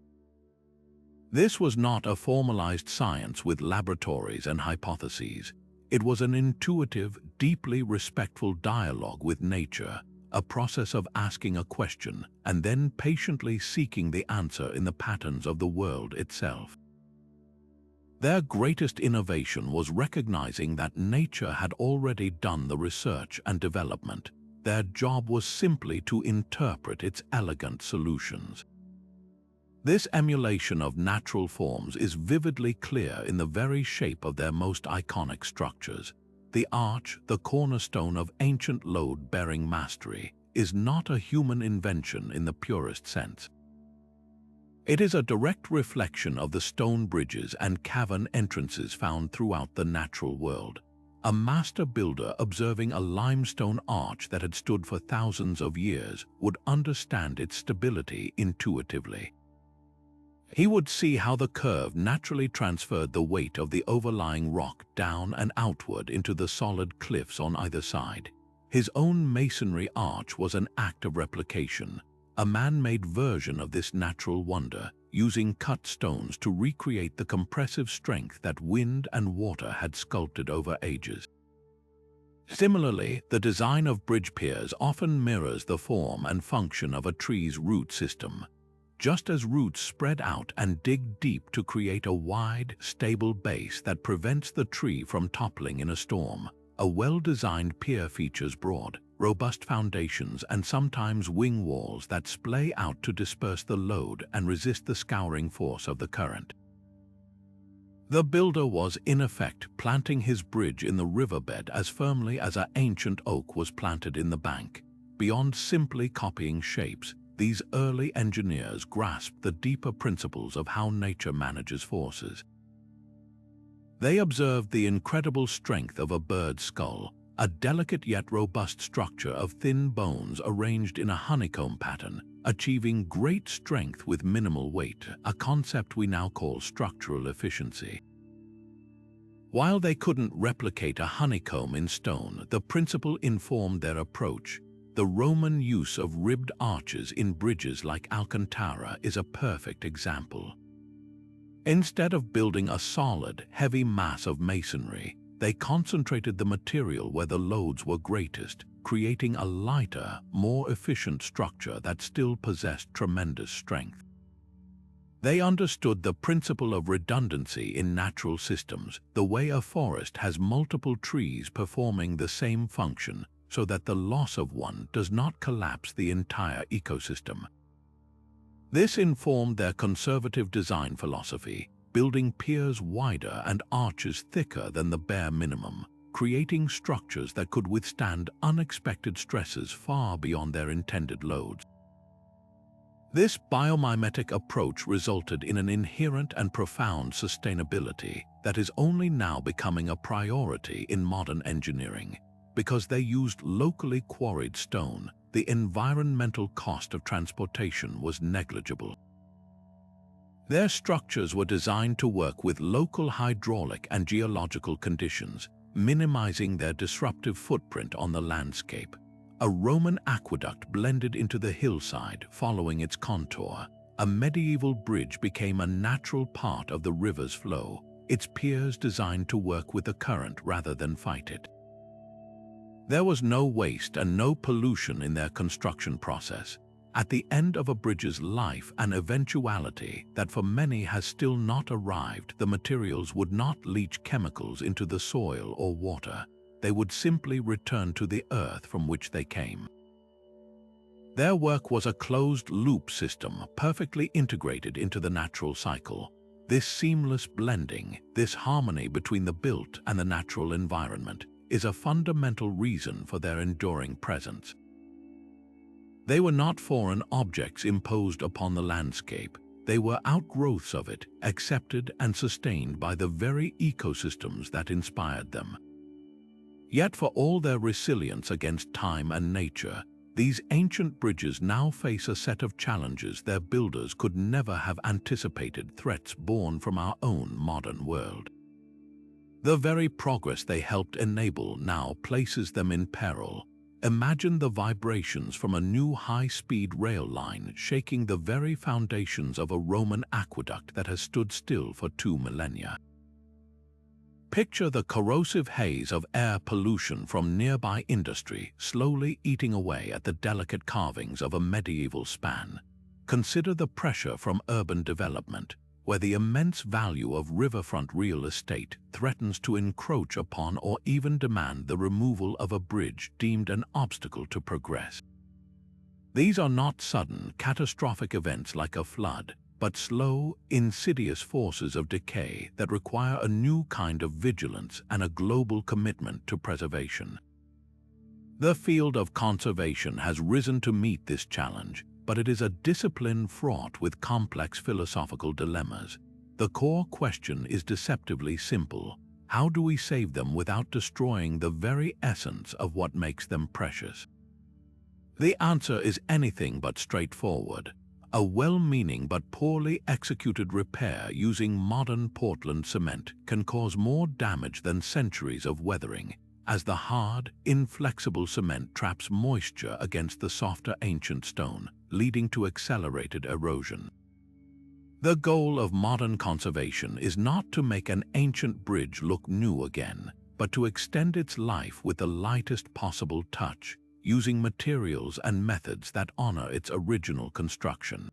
This was not a formalized science with laboratories and hypotheses. It was an intuitive, deeply respectful dialogue with nature, a process of asking a question and then patiently seeking the answer in the patterns of the world itself. Their greatest innovation was recognizing that nature had already done the research and development. Their job was simply to interpret its elegant solutions. This emulation of natural forms is vividly clear in the very shape of their most iconic structures. The arch, the cornerstone of ancient load-bearing mastery, is not a human invention in the purest sense. It is a direct reflection of the stone bridges and cavern entrances found throughout the natural world. A master builder observing a limestone arch that had stood for thousands of years would understand its stability intuitively. He would see how the curve naturally transferred the weight of the overlying rock down and outward into the solid cliffs on either side. His own masonry arch was an act of replication, a man-made version of this natural wonder, using cut stones to recreate the compressive strength that wind and water had sculpted over ages. Similarly, the design of bridge piers often mirrors the form and function of a tree's root system. Just as roots spread out and dig deep to create a wide, stable base that prevents the tree from toppling in a storm, a well-designed pier features broad, robust foundations and sometimes wing walls that splay out to disperse the load and resist the scouring force of the current. The builder was, in effect, planting his bridge in the riverbed as firmly as an ancient oak was planted in the bank. Beyond simply copying shapes, these early engineers grasped the deeper principles of how nature manages forces. They observed the incredible strength of a bird's skull, a delicate yet robust structure of thin bones arranged in a honeycomb pattern, achieving great strength with minimal weight, a concept we now call structural efficiency. While they couldn't replicate a honeycomb in stone, the principle informed their approach. The Roman use of ribbed arches in bridges like Alcantara is a perfect example. Instead of building a solid, heavy mass of masonry, they concentrated the material where the loads were greatest, creating a lighter, more efficient structure that still possessed tremendous strength. They understood the principle of redundancy in natural systems, the way a forest has multiple trees performing the same function, so that the loss of one does not collapse the entire ecosystem. This informed their conservative design philosophy, building piers wider and arches thicker than the bare minimum, creating structures that could withstand unexpected stresses far beyond their intended loads. This biomimetic approach resulted in an inherent and profound sustainability that is only now becoming a priority in modern engineering. Because they used locally quarried stone, the environmental cost of transportation was negligible. Their structures were designed to work with local hydraulic and geological conditions, minimizing their disruptive footprint on the landscape. A Roman aqueduct blended into the hillside following its contour. A medieval bridge became a natural part of the river's flow, its piers designed to work with the current rather than fight it. There was no waste and no pollution in their construction process. At the end of a bridge's life, an eventuality that for many has still not arrived, the materials would not leach chemicals into the soil or water. They would simply return to the earth from which they came. Their work was a closed-loop system, perfectly integrated into the natural cycle. This seamless blending, this harmony between the built and the natural environment, is a fundamental reason for their enduring presence. They were not foreign objects imposed upon the landscape. They were outgrowths of it, accepted and sustained by the very ecosystems that inspired them. Yet for all their resilience against time and nature, these ancient bridges now face a set of challenges their builders could never have anticipated, threats born from our own modern world. The very progress they helped enable now places them in peril. Imagine the vibrations from a new high-speed rail line shaking the very foundations of a Roman aqueduct that has stood still for 2 millennia. Picture the corrosive haze of air pollution from nearby industry slowly eating away at the delicate carvings of a medieval span. Consider the pressure from urban development, where the immense value of riverfront real estate threatens to encroach upon or even demand the removal of a bridge deemed an obstacle to progress. These are not sudden, catastrophic events like a flood, but slow, insidious forces of decay that require a new kind of vigilance and a global commitment to preservation. The field of conservation has risen to meet this challenge, but it is a discipline fraught with complex philosophical dilemmas. The core question is deceptively simple. How do we save them without destroying the very essence of what makes them precious? The answer is anything but straightforward. A well-meaning but poorly executed repair using modern Portland cement can cause more damage than centuries of weathering, as the hard, inflexible cement traps moisture against the softer ancient stone, leading to accelerated erosion. The goal of modern conservation is not to make an ancient bridge look new again. but to extend its life with the lightest possible touch, using materials and methods that honor its original construction.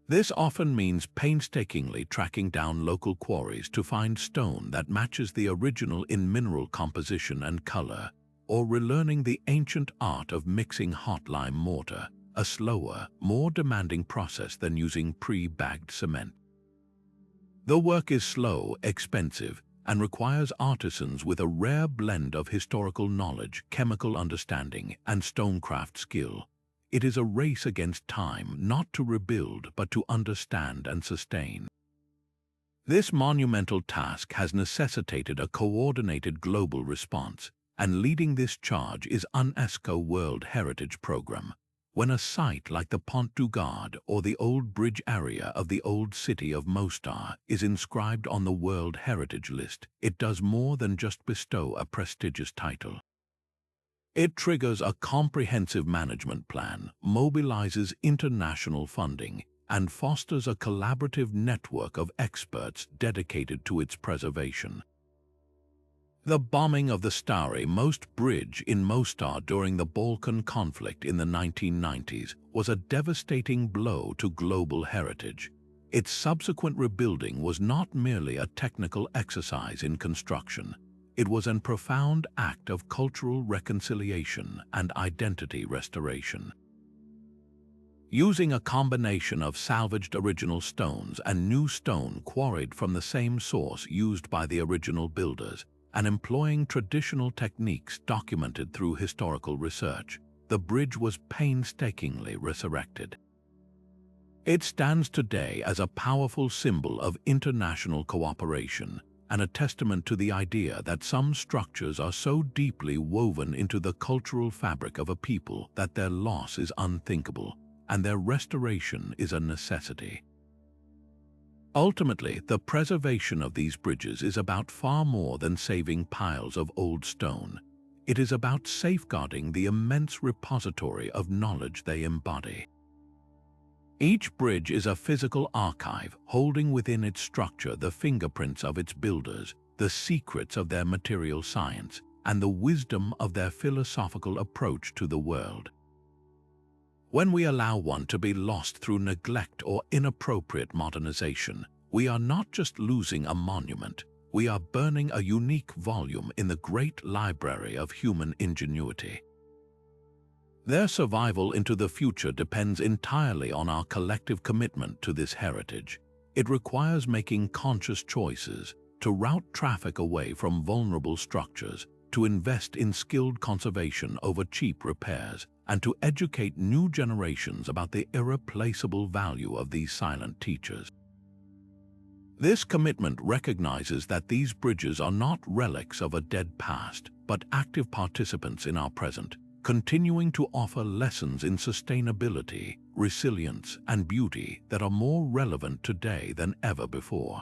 This often means painstakingly tracking down local quarries to find stone that matches the original in mineral composition and color, or relearning the ancient art of mixing hot lime mortar, a slower, more demanding process than using pre-bagged cement. The work is slow, expensive, and requires artisans with a rare blend of historical knowledge, chemical understanding, and stonecraft skill. It is a race against time, not to rebuild, but to understand and sustain. This monumental task has necessitated a coordinated global response, and leading this charge is UNESCO World Heritage Program. When a site like the Pont du Gard or the old bridge area of the old city of Mortar is inscribed on the World Heritage List, it does more than just bestow a prestigious title. It triggers a comprehensive management plan, mobilizes international funding, and fosters a collaborative network of experts dedicated to its preservation. The bombing of the Stary-Most Bridge in Mostar during the Balkan conflict in the 1990s was a devastating blow to global heritage. Its subsequent rebuilding was not merely a technical exercise in construction. It was a profound act of cultural reconciliation and identity restoration. Using a combination of salvaged original stones and new stone quarried from the same source used by the original builders, and employing traditional techniques documented through historical research, the bridge was painstakingly resurrected. It stands today as a powerful symbol of international cooperation and a testament to the idea that some structures are so deeply woven into the cultural fabric of a people that their loss is unthinkable and their restoration is a necessity. Ultimately, the preservation of these bridges is about far more than saving piles of old stone. It is about safeguarding the immense repository of knowledge they embody. Each bridge is a physical archive holding within its structure the fingerprints of its builders, the secrets of their material science, and the wisdom of their philosophical approach to the world. When we allow one to be lost through neglect or inappropriate modernization, we are not just losing a monument, we are burning a unique volume in the great library of human ingenuity. Their survival into the future depends entirely on our collective commitment to this heritage. It requires making conscious choices to route traffic away from vulnerable structures, to invest in skilled conservation over cheap repairs, and to educate new generations about the irreplaceable value of these silent teachers. This commitment recognizes that these bridges are not relics of a dead past, but active participants in our present, continuing to offer lessons in sustainability, resilience, and beauty that are more relevant today than ever before.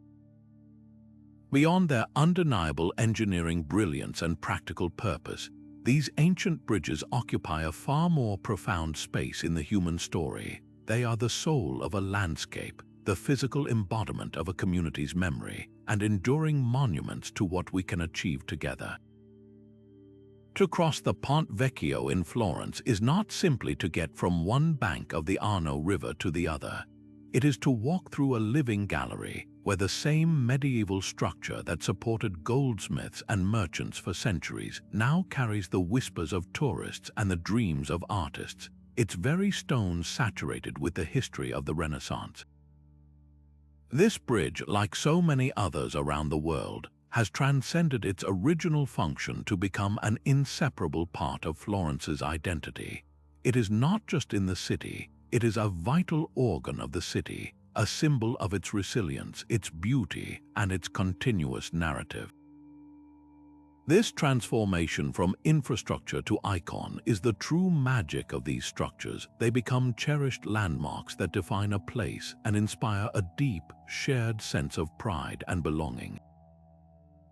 Beyond their undeniable engineering brilliance and practical purpose, these ancient bridges occupy a far more profound space in the human story. They are the soul of a landscape, the physical embodiment of a community's memory, and enduring monuments to what we can achieve together. To cross the Ponte Vecchio in Florence is not simply to get from one bank of the Arno River to the other. It is to walk through a living gallery where the same medieval structure that supported goldsmiths and merchants for centuries now carries the whispers of tourists and the dreams of artists, its very stones saturated with the history of the Renaissance. This bridge, like so many others around the world, has transcended its original function to become an inseparable part of Florence's identity. It is not just in the city, it is a vital organ of the city, a symbol of its resilience, its beauty, and its continuous narrative. This transformation from infrastructure to icon is the true magic of these structures. They become cherished landmarks that define a place and inspire a deep, shared sense of pride and belonging.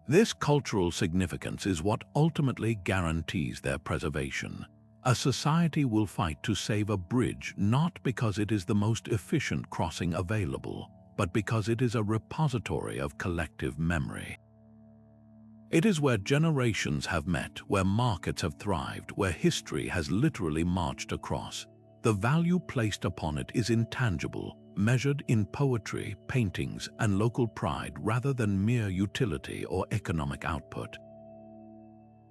This cultural significance is what ultimately guarantees their preservation. A society will fight to save a bridge not because it is the most efficient crossing available, but because it is a repository of collective memory. It is where generations have met, where markets have thrived, where history has literally marched across. The value placed upon it is intangible, measured in poetry, paintings, and local pride rather than mere utility or economic output.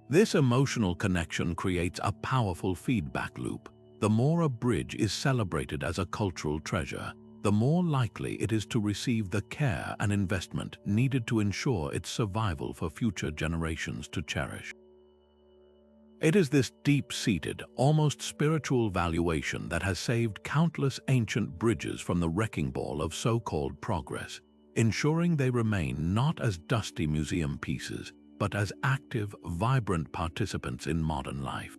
This emotional connection creates a powerful feedback loop. The more a bridge is celebrated as a cultural treasure, the more likely it is to receive the care and investment needed to ensure its survival for future generations to cherish. It is this deep-seated, almost spiritual valuation that has saved countless ancient bridges from the wrecking ball of so-called progress, ensuring they remain not as dusty museum pieces, but as active, vibrant participants in modern life.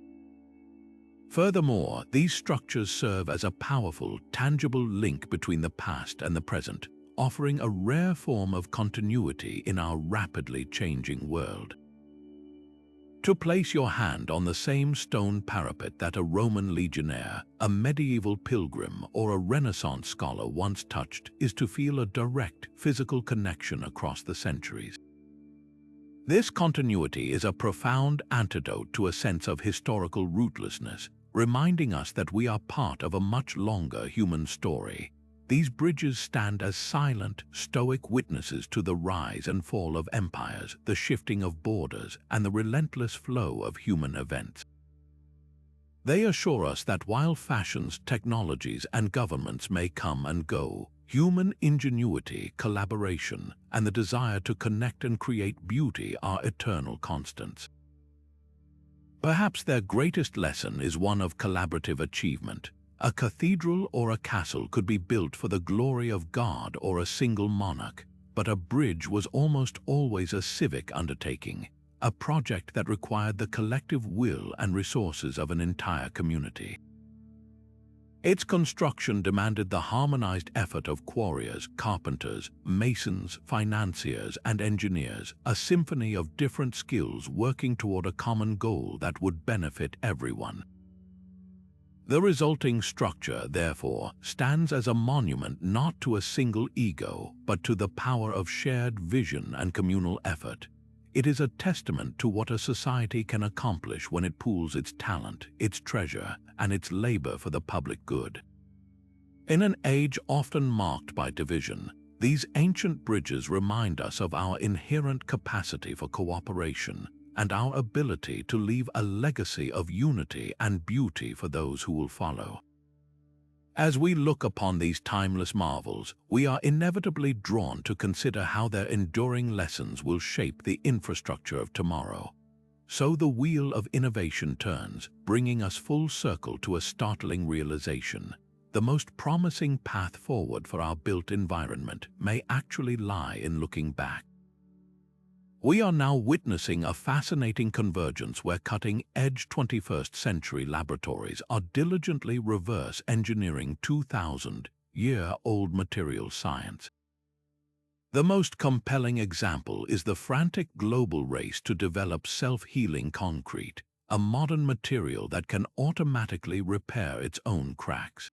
Furthermore, these structures serve as a powerful, tangible link between the past and the present, offering a rare form of continuity in our rapidly changing world. To place your hand on the same stone parapet that a Roman legionnaire, a medieval pilgrim, or a Renaissance scholar once touched is to feel a direct, physical connection across the centuries. This continuity is a profound antidote to a sense of historical rootlessness, reminding us that we are part of a much longer human story. These bridges stand as silent, stoic witnesses to the rise and fall of empires, the shifting of borders, and the relentless flow of human events. They assure us that while fashions, technologies, and governments may come and go, human ingenuity, collaboration, and the desire to connect and create beauty are eternal constants. Perhaps their greatest lesson is one of collaborative achievement. A cathedral or a castle could be built for the glory of God or a single monarch, but a bridge was almost always a civic undertaking, a project that required the collective will and resources of an entire community. Its construction demanded the harmonized effort of quarriers, carpenters, masons, financiers, and engineers, a symphony of different skills working toward a common goal that would benefit everyone. The resulting structure, therefore, stands as a monument not to a single ego, but to the power of shared vision and communal effort. It is a testament to what a society can accomplish when it pools its talent, its treasure, and its labor for the public good. In an age often marked by division, these ancient bridges remind us of our inherent capacity for cooperation and our ability to leave a legacy of unity and beauty for those who will follow. As we look upon these timeless marvels, we are inevitably drawn to consider how their enduring lessons will shape the infrastructure of tomorrow. So the wheel of innovation turns, bringing us full circle to a startling realization. The most promising path forward for our built environment may actually lie in looking back. We are now witnessing a fascinating convergence where cutting-edge 21st century laboratories are diligently reverse engineering 2,000-year-old material science. The most compelling example is the frantic global race to develop self-healing concrete, a modern material that can automatically repair its own cracks.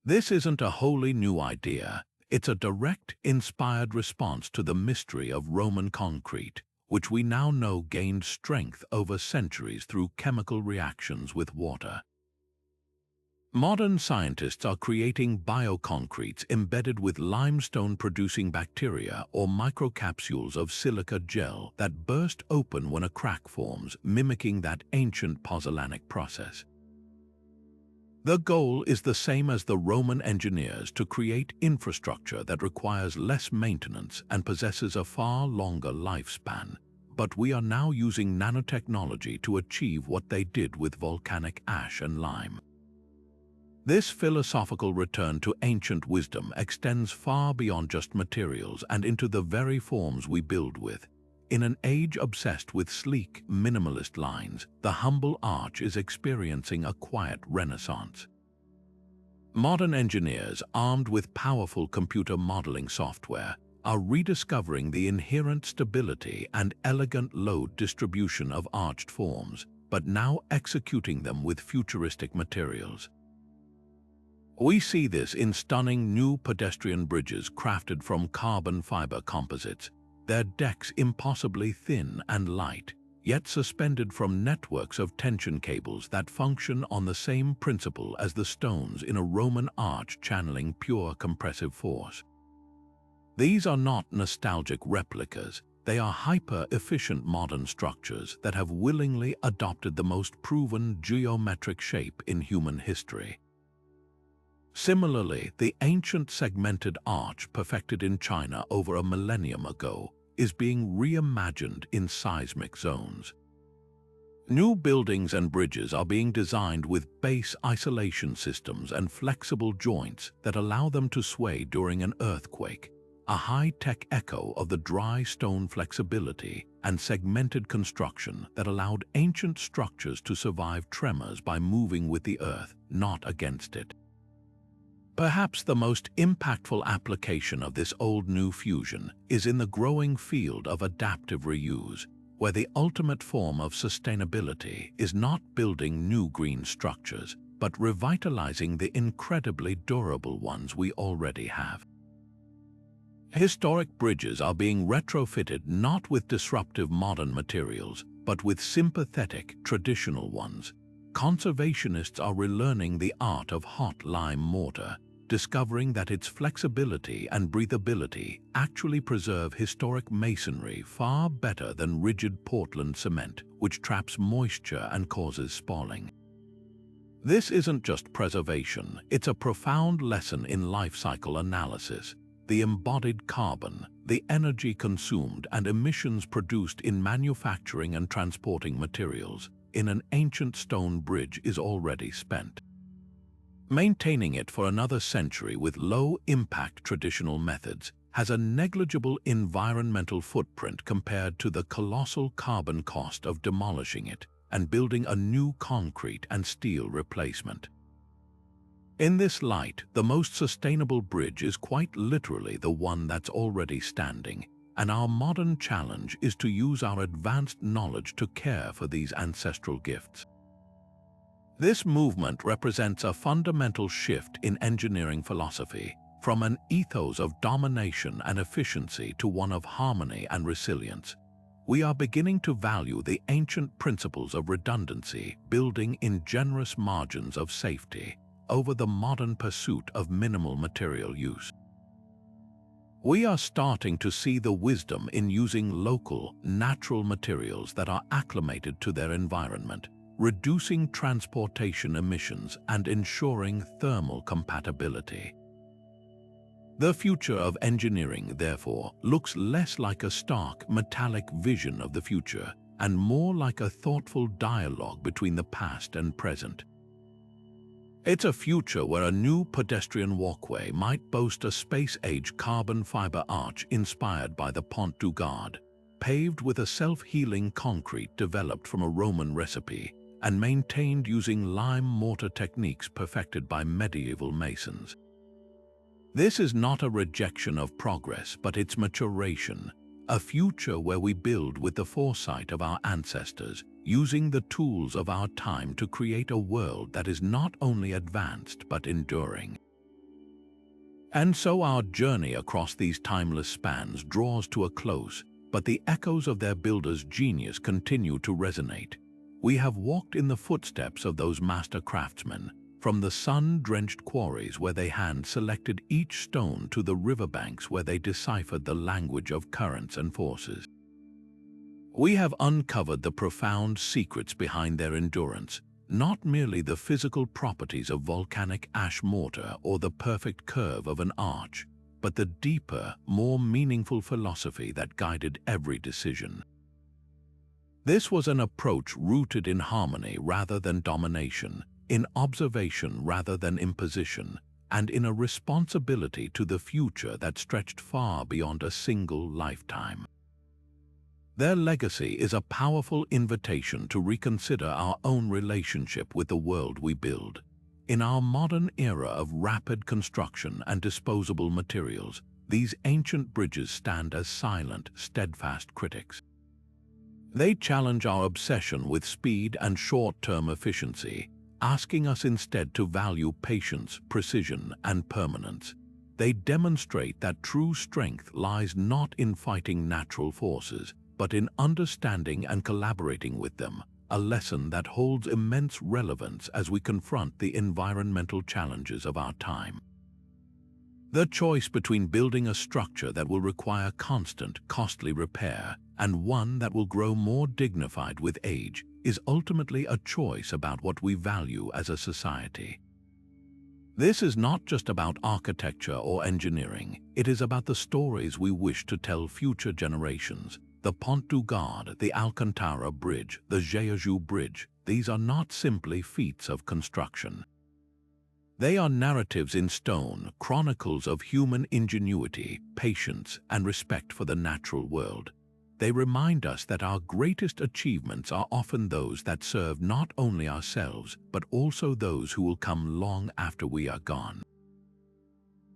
This isn't a wholly new idea. It's a direct, inspired response to the mystery of Roman concrete, which we now know gained strength over centuries through chemical reactions with water. Modern scientists are creating bioconcretes embedded with limestone-producing bacteria or microcapsules of silica gel that burst open when a crack forms, mimicking that ancient pozzolanic process. The goal is the same as the Roman engineers: to create infrastructure that requires less maintenance and possesses a far longer lifespan. But we are now using nanotechnology to achieve what they did with volcanic ash and lime. This philosophical return to ancient wisdom extends far beyond just materials and into the very forms we build with. In an age obsessed with sleek, minimalist lines, the humble arch is experiencing a quiet renaissance. Modern engineers, armed with powerful computer modeling software, are rediscovering the inherent stability and elegant load distribution of arched forms, but now executing them with futuristic materials. We see this in stunning new pedestrian bridges crafted from carbon fiber composites, their decks impossibly thin and light, yet suspended from networks of tension cables that function on the same principle as the stones in a Roman arch channeling pure compressive force. These are not nostalgic replicas, they are hyper-efficient modern structures that have willingly adopted the most proven geometric shape in human history. Similarly, the ancient segmented arch perfected in China over a millennium ago is being reimagined in seismic zones. New buildings and bridges are being designed with base isolation systems and flexible joints that allow them to sway during an earthquake, a high-tech echo of the dry stone flexibility and segmented construction that allowed ancient structures to survive tremors by moving with the earth, not against it. Perhaps the most impactful application of this old-new fusion is in the growing field of adaptive reuse, where the ultimate form of sustainability is not building new green structures, but revitalizing the incredibly durable ones we already have. Historic bridges are being retrofitted not with disruptive modern materials, but with sympathetic, traditional ones. Conservationists are relearning the art of hot lime mortar, discovering that its flexibility and breathability actually preserve historic masonry far better than rigid Portland cement, which traps moisture and causes spalling. This isn't just preservation, it's a profound lesson in life cycle analysis. The embodied carbon, the energy consumed and emissions produced in manufacturing and transporting materials in an ancient stone bridge is already spent. Maintaining it for another century with low-impact traditional methods has a negligible environmental footprint compared to the colossal carbon cost of demolishing it and building a new concrete and steel replacement. In this light, the most sustainable bridge is quite literally the one that's already standing, and our modern challenge is to use our advanced knowledge to care for these ancestral gifts. This movement represents a fundamental shift in engineering philosophy, from an ethos of domination and efficiency to one of harmony and resilience. We are beginning to value the ancient principles of redundancy, building in generous margins of safety, over the modern pursuit of minimal material use. We are starting to see the wisdom in using local, natural materials that are acclimated to their environment, reducing transportation emissions and ensuring thermal compatibility. The future of engineering, therefore, looks less like a stark, metallic vision of the future and more like a thoughtful dialogue between the past and present. It's a future where a new pedestrian walkway might boast a space-age carbon fiber arch inspired by the Pont du Gard, paved with a self-healing concrete developed from a Roman recipe and maintained using lime mortar techniques perfected by medieval masons. This is not a rejection of progress, but its maturation, a future where we build with the foresight of our ancestors, using the tools of our time to create a world that is not only advanced but enduring. And so our journey across these timeless spans draws to a close, but the echoes of their builders' genius continue to resonate. We have walked in the footsteps of those master craftsmen, from the sun-drenched quarries where they hand-selected each stone to the riverbanks where they deciphered the language of currents and forces. We have uncovered the profound secrets behind their endurance, not merely the physical properties of volcanic ash mortar or the perfect curve of an arch, but the deeper, more meaningful philosophy that guided every decision. This was an approach rooted in harmony rather than domination, in observation rather than imposition, and in a responsibility to the future that stretched far beyond a single lifetime. Their legacy is a powerful invitation to reconsider our own relationship with the world we build. In our modern era of rapid construction and disposable materials, these ancient bridges stand as silent, steadfast critics. They challenge our obsession with speed and short-term efficiency, asking us instead to value patience, precision, and permanence. They demonstrate that true strength lies not in fighting natural forces, but in understanding and collaborating with them, a lesson that holds immense relevance as we confront the environmental challenges of our time. The choice between building a structure that will require constant, costly repair and one that will grow more dignified with age is ultimately a choice about what we value as a society. This is not just about architecture or engineering, it is about the stories we wish to tell future generations. The Pont du Gard, the Alcantara Bridge, the Jeju Bridge, these are not simply feats of construction. They are narratives in stone, chronicles of human ingenuity, patience, and respect for the natural world. They remind us that our greatest achievements are often those that serve not only ourselves, but also those who will come long after we are gone.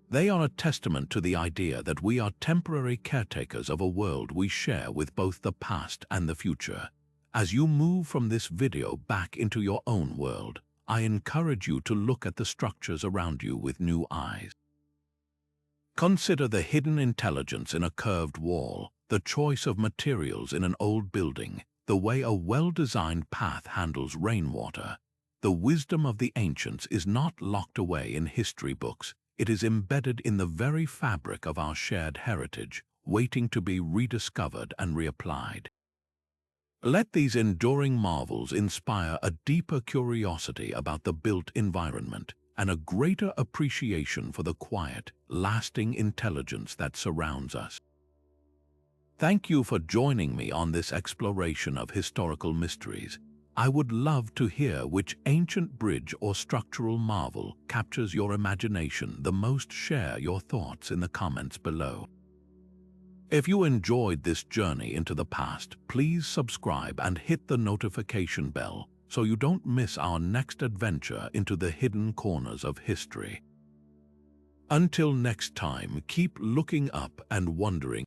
They are a testament to the idea that we are temporary caretakers of a world we share with both the past and the future. As you move from this video back into your own world, I encourage you to look at the structures around you with new eyes. Consider the hidden intelligence in a curved wall, the choice of materials in an old building, the way a well-designed path handles rainwater. The wisdom of the ancients is not locked away in history books. It is embedded in the very fabric of our shared heritage, waiting to be rediscovered and reapplied. Let these enduring marvels inspire a deeper curiosity about the built environment and a greater appreciation for the quiet, lasting intelligence that surrounds us. Thank you for joining me on this exploration of historical mysteries. I would love to hear which ancient bridge or structural marvel captures your imagination the most. Share your thoughts in the comments below. If you enjoyed this journey into the past, please subscribe and hit the notification bell so you don't miss our next adventure into the hidden corners of history. Until next time, keep looking up and wondering.